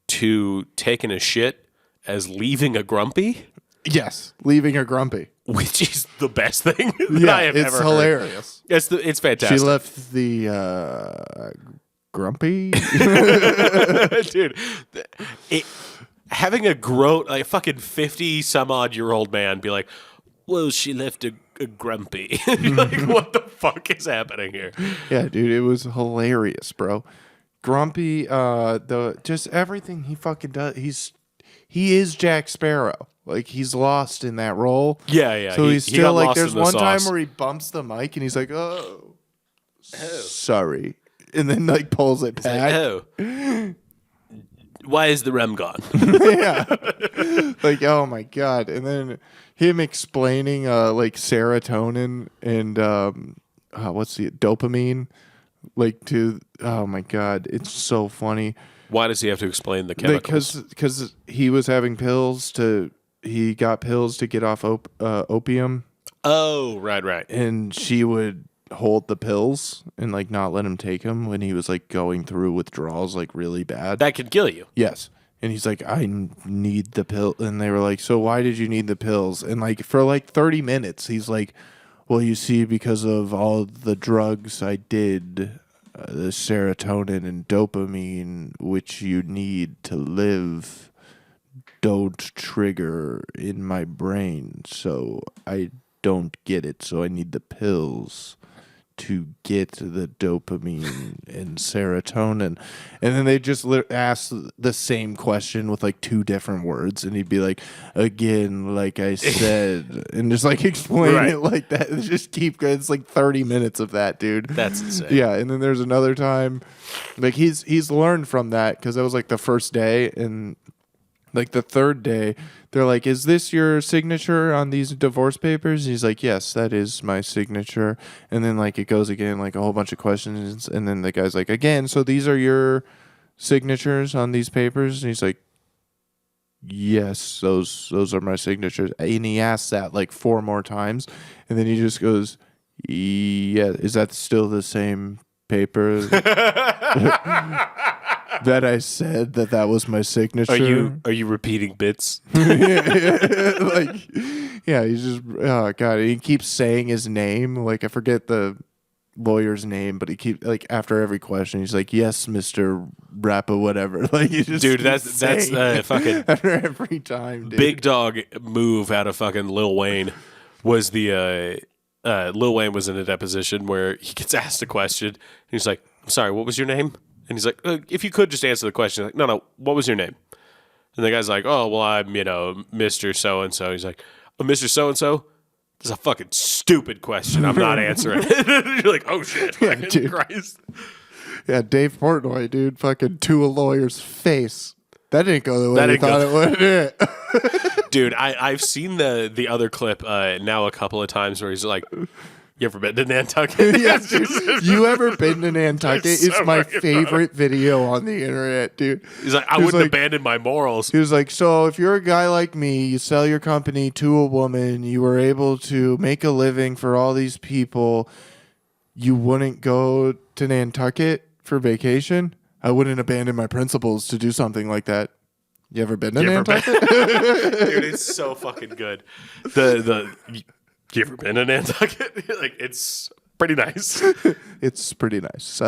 to taking a shit as leaving a grumpy. Yes, leaving her grumpy. Which is the best thing that I have it's ever hilarious. heard. It's fantastic. She left the grumpy. Dude, having a like fucking 50 some odd year old man be like, well, she left a grumpy. Like, what the fuck is happening here? Yeah, dude, it was hilarious, bro. Grumpy, just everything he fucking does. He is Jack Sparrow. Like, he's lost in that role. Yeah. So he's still like, there's one sauce. time where he bumps the mic and he's like, oh. Sorry. And then like pulls it back. Like, why is the rum gone? Yeah. Like, oh my God. And then him explaining like serotonin and what's the dopamine? Like to oh my God, it's so funny. Why does he have to explain the chemicals? Because he was having he got pills to get off opium. Oh, right. And she would hold the pills and like not let him take them when he was like going through withdrawals like really bad. That could kill you. Yes. And he's like, I need the pill. And they were like, so why did you need the pills? And like for like 30 minutes, he's like, well, you see, because of all the drugs I did, the serotonin and dopamine, which you need to live, don't trigger in my brain. So I don't get it. So I need the pills to get the dopamine and serotonin. And then they just ask the same question with like two different words, and he'd be like, again, like I said, and just like explain it like that. Just keep going. It's like 30 minutes of that, dude. That's insane. Yeah. And then there's another time, like he's learned from that, because that was like the first day, and like the third day, they're like, is this your signature on these divorce papers? And he's like, yes, that is my signature. And then like it goes again, like a whole bunch of questions. And then the guy's like, again, so these are your signatures on these papers? And he's like, yes, those are my signatures. And he asks that like 4 more times. And then he just goes, yeah, is that still the same paper that I said that was my signature? Are you repeating bits? Like, yeah, he's just, oh God, he keeps saying his name. Like, I forget the lawyer's name, but he keeps, like, after every question, he's like, yes, Mr. Rappa, whatever. Like, he just, dude, that's fucking after every time, dude. Big dog move out of fucking Lil Wayne was the Lil Wayne was in a deposition where he gets asked a question and he's like, I'm sorry, what was your name? And he's like, if you could just answer the question. Like, no, what was your name? And the guy's like, oh, well, I'm, Mr. So-and-so. He's like, oh, Mr. So-and-so? That's a fucking stupid question. I'm not answering it. You're like, oh, shit. Yeah, dude. Christ. Yeah, Dave Portnoy, dude, fucking to a lawyer's face. That didn't go the way you thought it would. Dude, I've seen the other clip now a couple of times where he's like, you ever been to Nantucket? Yes, dude. You ever been to Nantucket? It's my favorite video on the internet, dude. He's like, I wouldn't abandon my morals. He was like, so if you're a guy like me, you sell your company to a woman, you were able to make a living for all these people, you wouldn't go to Nantucket for vacation? I wouldn't abandon my principles to do something like that. You ever been to Nantucket? Dude, it's so fucking good. You ever been to Nantucket? Like, it's pretty nice. It's pretty nice.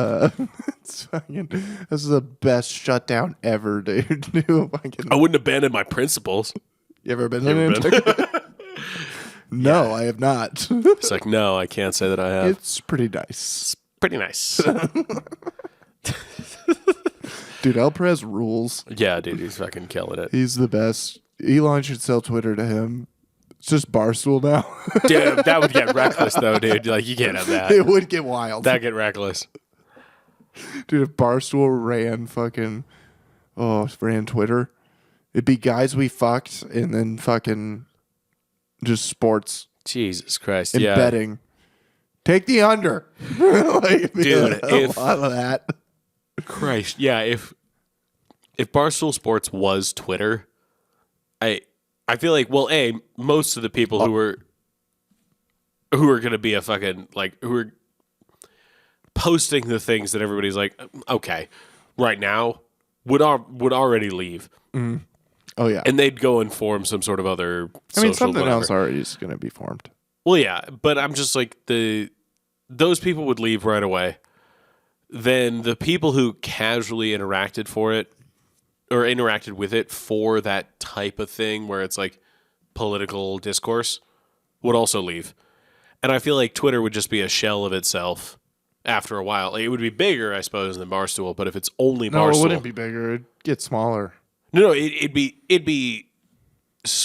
It's fucking, this is the best shutdown ever, dude. I wouldn't abandon my principles. You ever been to Nantucket? No, I have not. It's like, no, I can't say that I have. It's pretty nice. Pretty nice. Dude, El Perez rules. Yeah, dude, he's fucking killing it. He's the best. Elon should sell Twitter to him. It's just Barstool now. Dude, that would get reckless, though, dude. Like, you can't have that. It would get wild. That'd get reckless. Dude, if Barstool ran Twitter, it'd be guys we fucked and then fucking just sports. Jesus Christ, and betting. Take the under. Like, dude, a lot of that. Christ, yeah, if Barstool Sports was Twitter, I feel like, well, most of the people who are going to be a fucking, like, who are posting the things that everybody's like, okay, right now, would already leave. Mm. Oh yeah. And they'd go and form some sort of other. I mean, social something whatever. else already is going to be formed. Well, yeah, but I'm just like those people would leave right away. Then the people who casually interacted with it for that type of thing, where it's like political discourse, would also leave. And I feel like Twitter would just be a shell of itself after a while. Like, it would be bigger, I suppose, than Barstool. But if it's only No, Barstool, it wouldn't be bigger. It'd get smaller. No, it'd be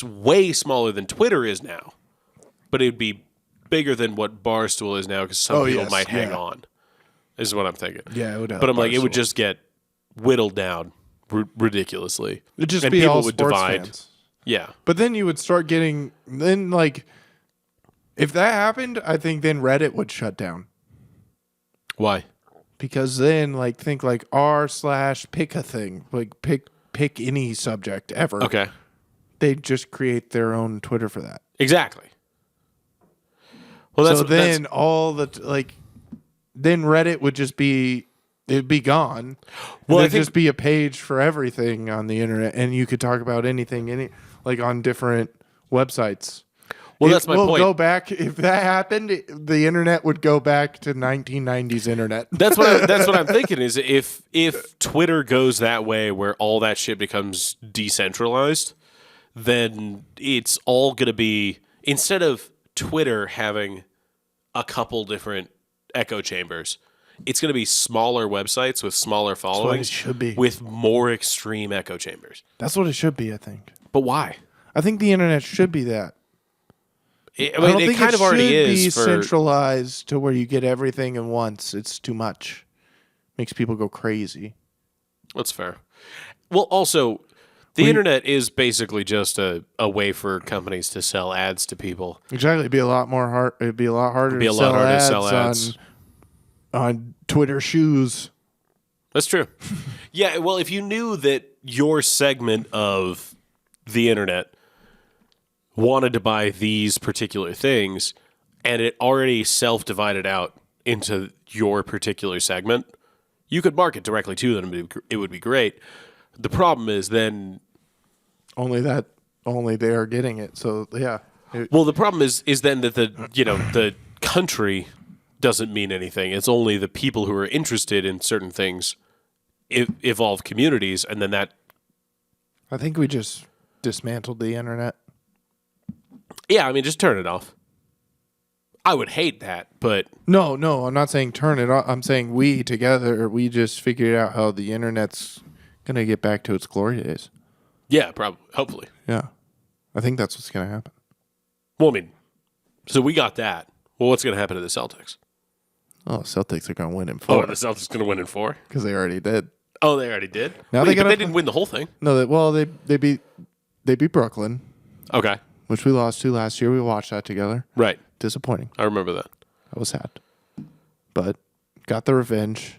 way smaller than Twitter is now, but it'd be bigger than what Barstool is now because some people might hang on. Is what I'm thinking. Yeah, it would. But I'm like, it would just get whittled down ridiculously. It'd just and be people all would sports divide. fans. Yeah, But then you would start getting like, if that happened, I think then Reddit would shut down why? because then like think like r/pick a thing, like pick any subject ever. Okay, They'd just create their own Twitter for that. exactly. Well, that's So then all the then Reddit would just be. It'd be gone. Well, There'd just be a page for everything on the internet, and you could talk about anything, like on different websites. Well, that's my point. Go back if that happened. The internet would go back to 1990s internet. That's what I'm thinking is if Twitter goes that way where all that shit becomes decentralized, then it's all going to be, instead of Twitter having a couple different echo chambers, it's going to be smaller websites with smaller followings should be. with more extreme echo chambers. That's what it should be. I think. But why? I think the internet should be that. I I mean, don't it think kind it of already should be is for centralized to where you get everything at once. It's too much. Makes people go crazy. That's fair. Well, also, the internet is basically just a way for companies to sell ads to people. Exactly. It'd be a lot more hard. It'd be a lot harder. It'd be a lot harder to sell ads on Twitter shoes. That's true. Yeah, well, if you knew that your segment of the internet wanted to buy these particular things and it already self-divided out into your particular segment, you could market directly to them. It would be great. The problem is then Only they are getting it. So yeah. well, the problem is then that the country doesn't mean anything. It's only the people who are interested in certain things evolve communities, and then that. I think we just dismantled the internet. Yeah, I mean, just turn it off. I would hate that, but No, I'm not saying turn it off. I'm saying we together, just figured out how the internet's going to get back to its glory days. yeah, probably, hopefully. Yeah. I think that's what's going to happen. Well, I mean, so we got that. Well, what's going to happen to the Celtics? Oh, Celtics are going to win in Oh, 4 the Celtics going to win in 4? because they already did. Oh, they already did. Now Wait, they but gotta- they didn't win the whole thing. No, they beat Brooklyn, Okay, which we lost to last year. We watched that together. right. Disappointing. I remember that. I was sad. But got the revenge.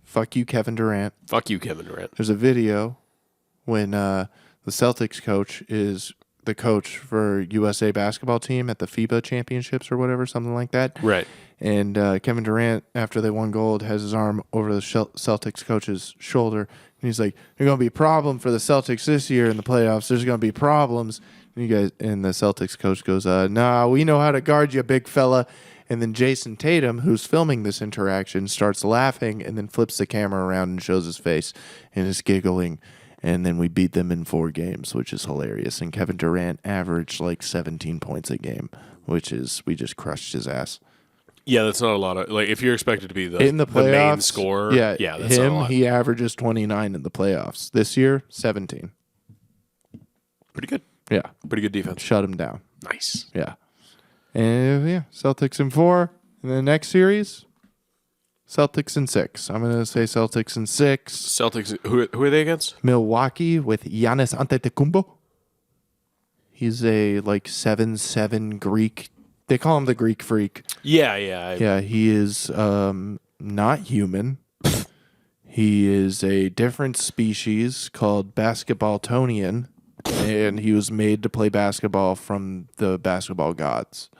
Fuck you, Kevin Durant. Fuck you, Kevin Durant. There's a video when the Celtics coach is the coach for USA basketball team at the FIBA championships or whatever, something like that. Right. And Kevin Durant, after they won gold, has his arm over the Celtics coach's shoulder. And he's like, there's going to be a problem for the Celtics this year in the playoffs. There's going to be problems. And the Celtics coach goes, nah, we know how to guard you, big fella. And then Jason Tatum, who's filming this interaction, starts laughing and then flips the camera around and shows his face and is giggling. And then we beat them in 4 games, which is hilarious. And Kevin Durant averaged like 17 points a game, we just crushed his ass. Yeah, that's not a lot of, like, if you're expected to be In the playoffs, main scorer. yeah, that's not a lot. he averages 29 in the playoffs. This year, 17. Pretty good. Yeah, Pretty good defense. shut him down. Nice. Yeah. And Celtics in 4. In the next series, Celtics in 6. I'm going to say Celtics in 6. Celtics, who are they against? Milwaukee with Giannis Antetokounmpo. He's a 7'7" Greek. They call him the Greek Freak. Yeah. Yeah, he is not human. He is a different species called Basketballtonian, and he was made to play basketball from the basketball gods.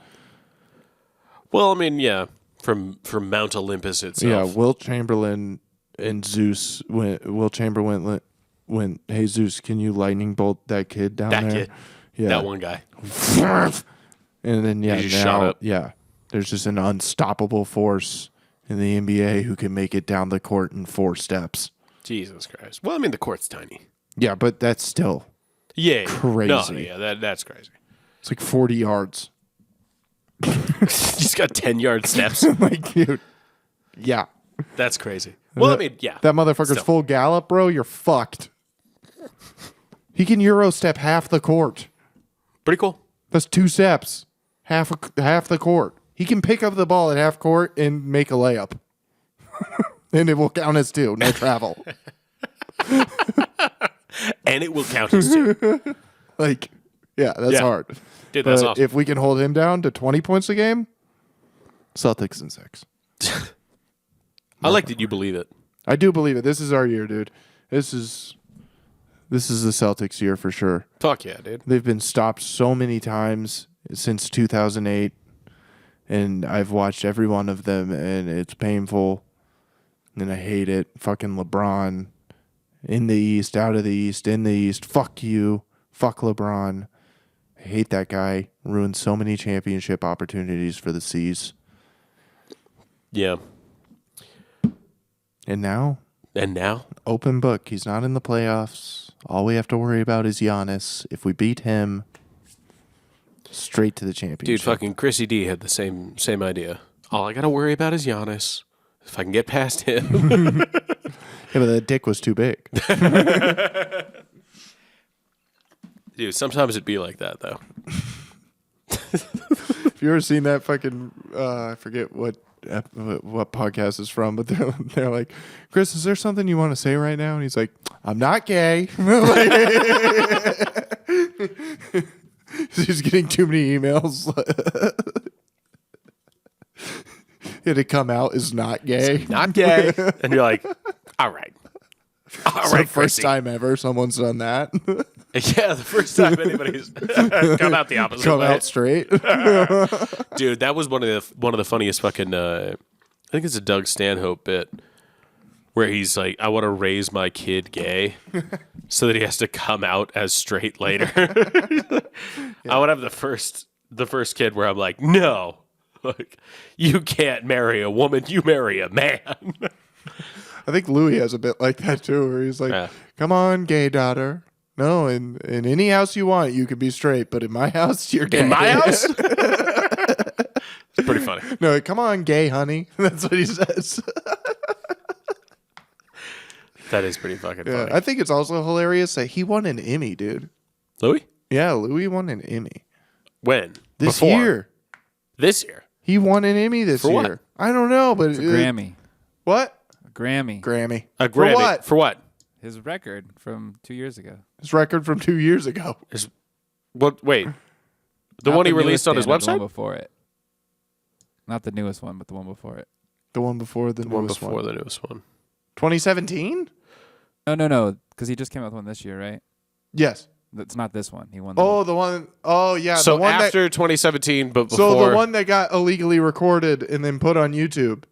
Well, I mean, yeah, from Mount Olympus itself. Yeah, Wilt Chamberlain and Zeus. Wilt Chamberlain when Jesus, can you lightning bolt that kid down That there? kid. Yeah. That one guy. And then He just shot up. there's just an unstoppable force in the NBA who can make it down the court in 4 steps. Jesus Christ. Well, I mean, the court's tiny. Yeah, but that's still crazy. No, that's crazy. It's like 40 yards. He's got 10-yard steps. Like, dude. Yeah. That's crazy. Well, I mean, yeah. That motherfucker's Still. full gallop, bro. You're fucked. He can Euro step half the court. Pretty cool. That's 2 steps. Half the court. He can pick up the ball at half court and make a layup. And it will count as 2. No travel. And it will count as 2. Like, yeah, that's hard. Dude, that's But awesome. if we can hold him down to 20 points a game, Celtics in 6. I like that you believe it. I do believe it. This is our year, dude. This is the Celtics year for sure. Fuck yeah, dude. They've been stopped so many times since 2008, and I've watched every one of them, and it's painful, and I hate it. Fucking LeBron in the East, out of the East, in the East. Fuck you. Fuck LeBron. I hate that guy. Ruined so many championship opportunities for the C's. Yeah. And now, open book. He's not in the playoffs. All we have to worry about is Giannis. If we beat him, straight to the championship. Dude, fucking Chrissy D had the same idea. All I got to worry about is Giannis. If I can get past him. Yeah, but the dick was too big. Dude, sometimes it'd be like that, though. Have you ever seen that fucking, I forget what podcast is from, but they're like, Chris, is there something you want to say right now? And he's like, I'm not gay. He's getting too many emails. He had to come out as not gay. Not gay. And you're like, all right. All It's right, the first time ever someone's done that. Yeah, the first time anybody's come out the opposite Come way. out straight. Dude, that was one of the funniest fucking. I think it's a Doug Stanhope bit where he's like, "I want to raise my kid gay, so that he has to come out as straight later." I would have the first kid where I'm like, "No, like you can't marry a woman, you marry a man." I think Louis has a bit like that too, where he's like, "Come on, gay daughter. No, in any house you want, you can be straight, but in my house, you're gay." In my house? It's pretty funny. No, come on, gay honey. That's what he says. That is pretty fucking funny. I think it's also hilarious that he won an Emmy, dude. Louis? Yeah, Louis won an Emmy. When? This Before? year. This year? He won an Emmy this For year. what? I don't know, but It's a Grammy. What? A Grammy. Grammy. A Grammy. For what? For what? His record from 2 years ago. His record from 2 years ago. What? Wait. The Not one he newest released on his standard, The website? one before it. Not the newest one, but the one before it. The one before the One newest before one. the newest one. 2017? No, because he just came out with one this year, right? Yes. It's not this one. He won. Oh, the one. Oh, yeah. So the one after 2017, but before. So the one that got illegally recorded and then put on YouTube.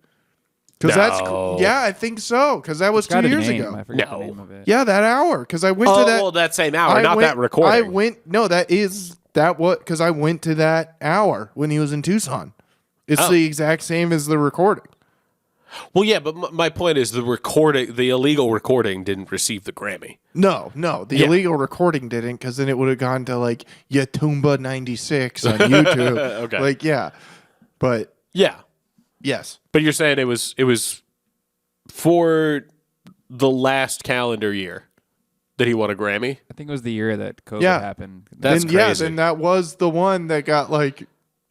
Because No. yeah, I think so. Because that was It's got 2 a years name. ago. I forget No. the name of it. Yeah, that hour. Because I went to that. well, that same hour, I not went- that recording. I went. No, because I went to that hour when he was in Tucson. It's the exact same as the recording. Well, yeah, but my point is the illegal recording didn't receive the Grammy. No, the Yeah. illegal recording didn't, because then it would have gone to like Yatumba 96 on YouTube. Okay. Like, yeah. But Yeah, yes. but you're saying it was for the last calendar year that he won a Grammy. I think it was the year that COVID Yeah. happened. That's then, yeah, crazy. then that was the one that got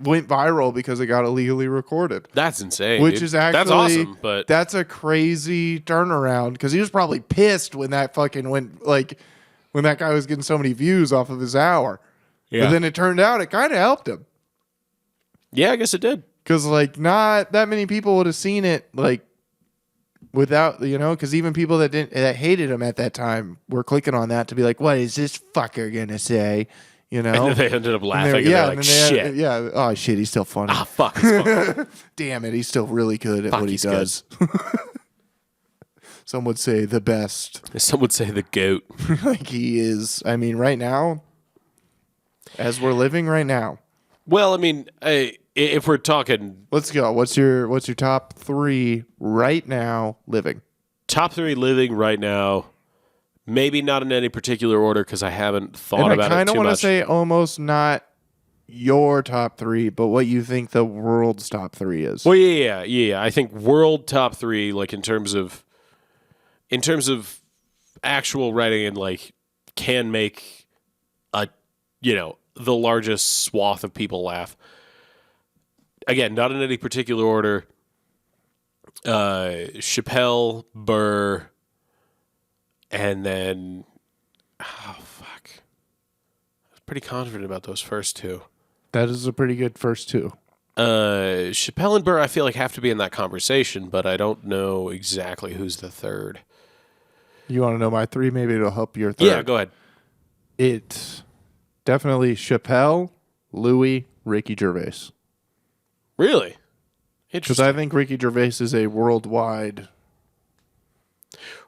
went viral because it got illegally recorded. That's insane. Which dude. is actually that's awesome. But that's a crazy turnaround, because he was probably pissed when that fucking went, when that guy was getting so many views off of his hour. Yeah. But then it turned out it kind of helped him, yeah, I guess it did. because not that many people would have seen it without, because even people that hated him at that time were clicking on that to be like, what is this fucker gonna say? And then they ended up And laughing. they're- And they're and like, then they shit. had- yeah. Oh shit, he's still funny. Ah, fuck. It's fucking- Damn it, he's still really good at Fuck, what he he's good. does. Some would say the best. Some would say the GOAT. Like he is. I mean, right now, as we're living right now. Well, I mean, if we're talking, let's go. What's your top 3 right now living? Top 3 living right now. Maybe not in any particular order because I haven't thought about it too much. I kind of want to say almost not your top 3, but what you think the world's top 3 is. Well, yeah. I think world top 3, like in terms of actual writing and like can make the largest swath of people laugh. Again, not in any particular order. Chappelle, Burr, and then I was pretty confident about those first 2. That is a pretty good first 2. Chappelle and Burr, I feel like have to be in that conversation, but I don't know exactly who's the third. You want to know my 3? Maybe it'll help your 3rd. Yeah, go ahead. It's definitely Chappelle, Louis, Ricky Gervais. Really? Because I think Ricky Gervais is a worldwide.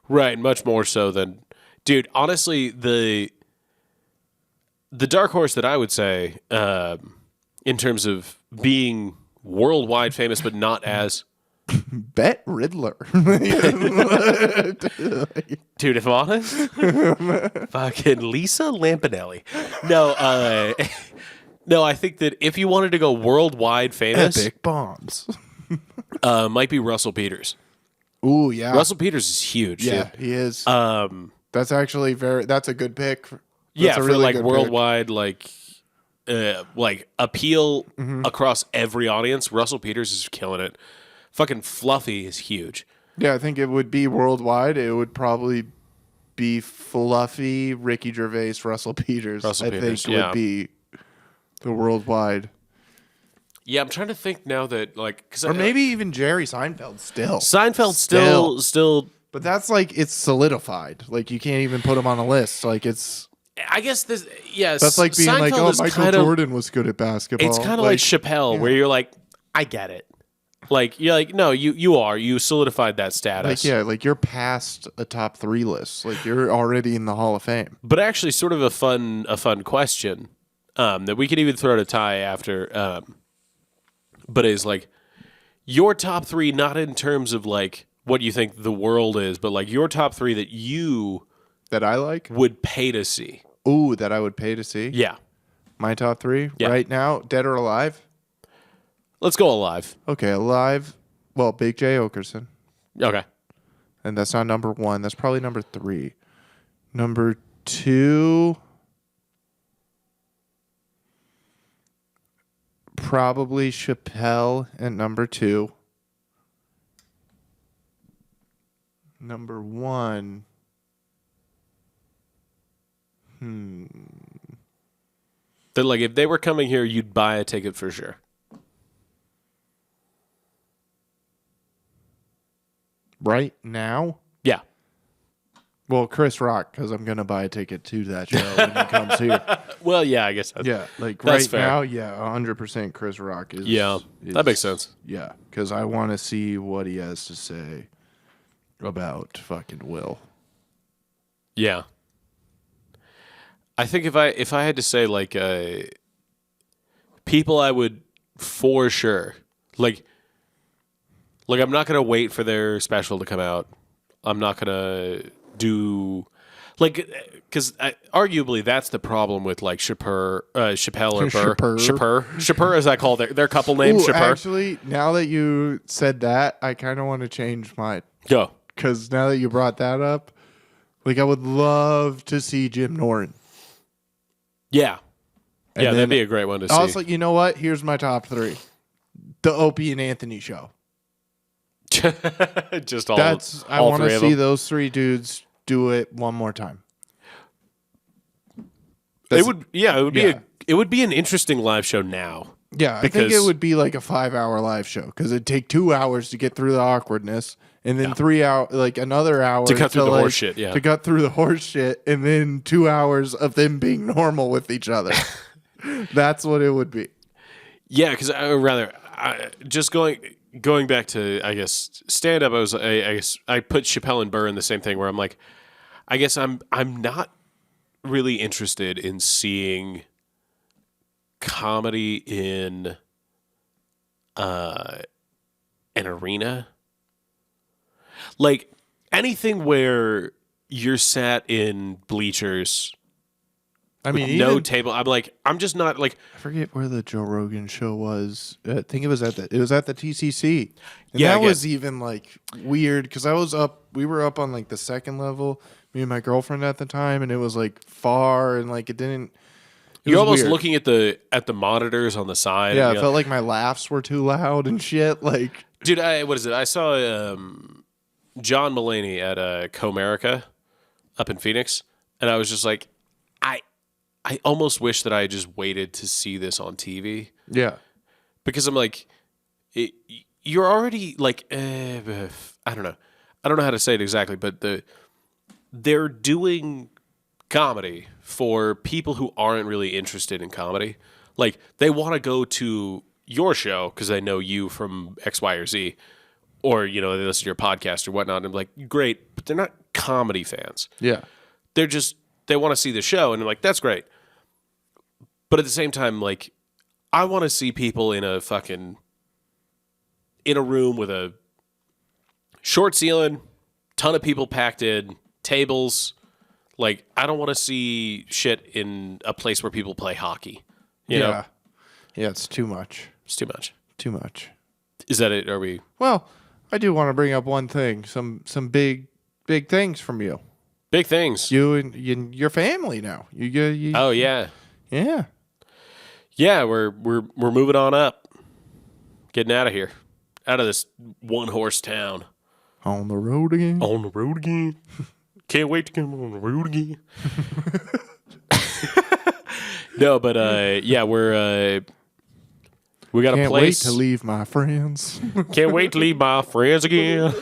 Right, much more so than... Dude, honestly, the dark horse that I would say, in terms of being worldwide famous but not as... Bette Midler. Dude, if I'm honest, fucking Lisa Lampanelli. No, no, I think that if you wanted to go worldwide famous, epic bombs, might be Russell Peters. Ooh, yeah. Russell Peters is huge. Yeah, dude. he is. That's actually that's a good pick. That's for really like worldwide, pick. Like appeal across every audience. Russell Peters is killing it. Fucking Fluffy is huge. Yeah, I think it would be worldwide. It would probably be Fluffy, Ricky Gervais, Russell Peters. I think would be the worldwide. Yeah, I'm trying to think now that like, or maybe even Jerry Seinfeld still. Seinfeld still. But that's like it's solidified. Like you can't even put him on a list. Like it's. I guess this. Yes, that's like being Seinfeld like, oh, Michael Jordan was good at basketball. It's kind of like Chappelle, where you're like, I get it. Like you're like, no, you solidified that status. Like you're past a top 3 list. Like you're already in the Hall of Fame. But actually, sort of a fun question that we could even throw to Ty after. But is like your top 3, not in terms of like what you think the world is, but like your top 3 that I like would pay to see. Ooh, that I would pay to see. Yeah, my top 3 right now, dead or alive. Let's go alive. Okay, alive. Well, Big J Okerson. Okay. And that's not number 1. That's probably number 3. Number 2. Probably Chappelle at number 2. Number 1. That like if they were coming here, you'd buy a ticket for sure. Right now? Yeah. Well, Chris Rock, because I'm going to buy a ticket to that show when he comes here. Well, yeah, I guess that's, like that's right fair. now, 100% Chris Rock is. Yeah, that makes sense. Yeah, because I want to see what he has to say about fucking Will. Yeah. I think if I had to say like people I would for sure like I'm not gonna wait for their special to come out. I'm not gonna do like because arguably that's the problem with like Chappelle or Burr. Chappelle as I call their couple name. Chappelle. Actually, now that you said that, I kind of want to change mine. Go. Because now that you brought that up, like I would love to see Jim Norton. Yeah. And that'd be a great one to see. Also, you know what? Here's my top 3. The Opie and Anthony show. Just all. I want to see those 3 dudes do it one more time. It would be it would be an interesting live show now. Yeah, I think it would be like a 5-hour live show because it'd take 2 hours to get through the awkwardness, and then 3 hours, like another hour to cut through the horse shit. Yeah, to cut through the horse shit, and then 2 hours of them being normal with each other. That's what it would be. Yeah, because just going going back to, I guess, stand up, I guess I put Chappelle and Burr in the same thing where I'm like, I guess I'm not really interested in seeing comedy in an arena. Like anything where you're sat in bleachers. I mean, no table. I'm like, I'm just not like. I forget where the Joe Rogan show was. I think it was at the TCC. And yeah, that was even like weird because we were up on like the second level, me and my girlfriend at the time, and it was like far and like it didn't. You're almost weird. Looking at the monitors on the side. Yeah, I felt like my laughs were too loud and shit. Like, dude, what is it? I saw John Mulaney at Comerica up in Phoenix, and I was just like, I almost wish that I just waited to see this on TV. Yeah. Because I'm like, you're already like, I don't know. I don't know how to say it exactly, but they're doing comedy for people who aren't really interested in comedy. Like, they want to go to your show because they know you from X, Y, or Z, or, they listen to your podcast or whatnot. And I'm like, great, but they're not comedy fans. Yeah. They want to see the show, and I'm like, that's great. But at the same time, like, I want to see people in a room with a short ceiling, ton of people packed in, tables. Like, I don't want to see shit in a place where people play hockey. You know? Yeah, it's too much. It's too much. Too much. Is that it? Are we? Well, I do want to bring up one thing. Some big things from you. Big things. You and your family now. You oh yeah. Yeah. Yeah, we're moving on up. Getting out of here. Out of this one horse town. On the road again. On the road again. Can't wait to come on the road again. No, but yeah, we got a place. Can't wait to leave my friends. Can't wait to leave my friends again.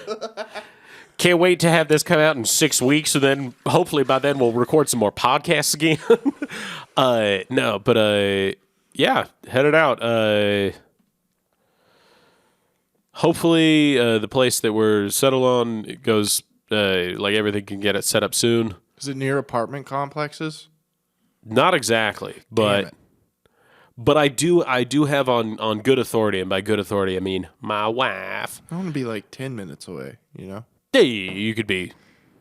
Can't wait to have this come out in 6 weeks, and then hopefully by then we'll record some more podcasts again. No, but yeah, headed out. Hopefully the place that we're settled on goes like everything can get it set up soon. Is it near apartment complexes? Not exactly, but I do have on good authority, and by good authority I mean my wife. I want to be like 10 minutes away, Yeah, you could be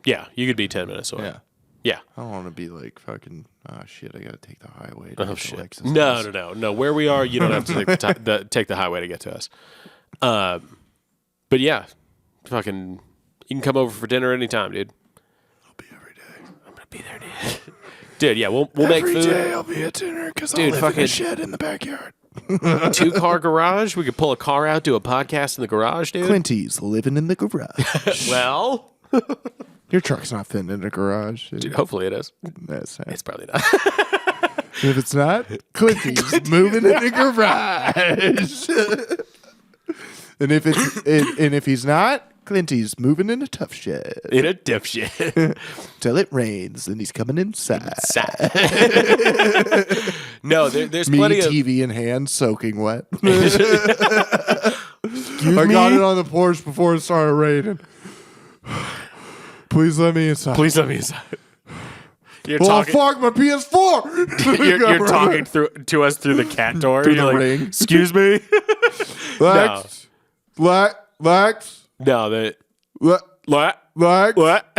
10 minutes away. Yeah. I don't want to be like fucking, oh shit, I got to take the highway. Oh shit. No. Where we are, you don't have to take the highway to get to us. But yeah, fucking, you can come over for dinner anytime, dude. I'll be every day. I'm gonna be there, dude. Dude, yeah, we'll make food. Every day I'll be at dinner because I'll live in a shed in the backyard. 2-car garage. We could pull a car out, do a podcast in the garage, dude. Clinty's living in the garage. Well, your truck's not fitting in a garage, dude. Hopefully it is. That's sad. It's probably not. If it's not, Clinty's moving in the garage. And if he's not, Clinty's moving in a tough shed. In a tough shed. Till it rains, and he's coming inside. No, there's Me, plenty of TV in hand, soaking wet. I got it on the porch before it started raining. Please let me inside. Please let me inside. Fuck my PS4. You're talking to us through the cat door. Through You're the like, ring. Excuse me. Lex. Lex. No, that. Lex. What?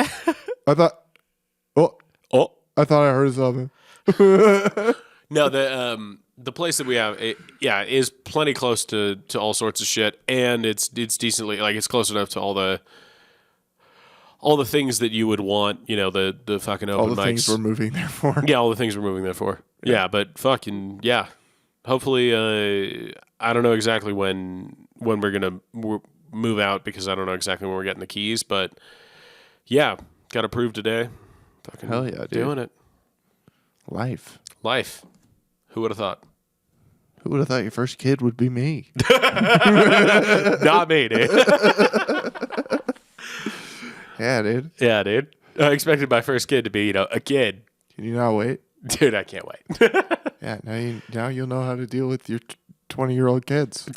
I thought. Oh. I thought I heard something. No, the place that we have, is plenty close to all sorts of shit, and it's decently like it's close enough to all the things that you would want. The fucking open mics. All the things we're moving there for. Yeah, all the things we're moving there for. Yeah, but fucking yeah. Hopefully, I don't know exactly when we're gonna move out because I don't know exactly when we're getting the keys, but yeah, got approved today. Fucking hell yeah, dude. Doing it. Life. Who would have thought? Who would have thought your first kid would be me? Not me, dude. Yeah, dude. Yeah, dude. I expected my first kid to be, a kid. Can you not wait? Dude, I can't wait. Yeah, now you'll know how to deal with your 20-year-old kids.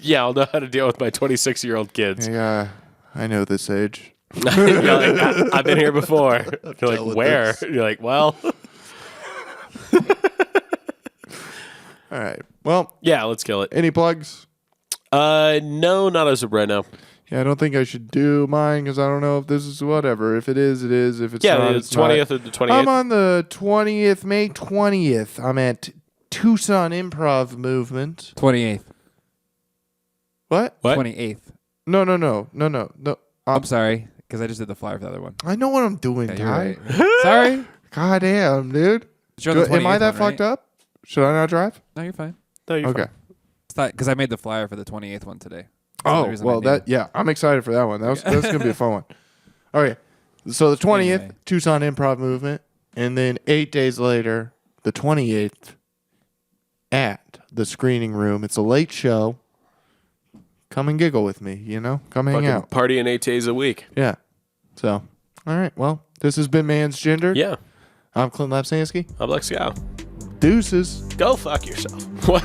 Yeah, I'll know how to deal with my 26-year-old kids. Yeah, I know this age. You're like, I've been here before. You're like, where? this. You're like, well. All right. Well, Yeah, let's kill it. any plugs? No, not as of right now. Yeah, I don't think I should do mine because I don't know if this is whatever. If it is, it is. If it's Yeah, not, the it's not. 20th or the 28th. I'm on the 20th, May 20th. I'm at Tucson Improv Movement. 28th. What? What? 28th. No. I'm sorry, because I just did the flyer for the other one. I know what I'm doing, Yeah, Ty. you're right. Sorry. God damn, dude. You're on the Am I 28th that one, fucked right? up? Should I not drive? No, you're fine. No, you're Okay. fine. It's not because I made the flyer for the 28th one today. That's the Oh, reason well, I knew. I'm excited for that one. That's going to be a fun one. Okay. So the 20th, Anyway. Tucson Improv Movement. And then 8 days later, the 28th, at the Screening Room. It's a late show. Come and giggle with me, Come hang Fucking out. partying 8 days a week. Yeah. So, all right. Well, this has been Man's Gender. Yeah. I'm Clint Lapsansky. I'm Lex Scow. Deuces. Go fuck yourself. What?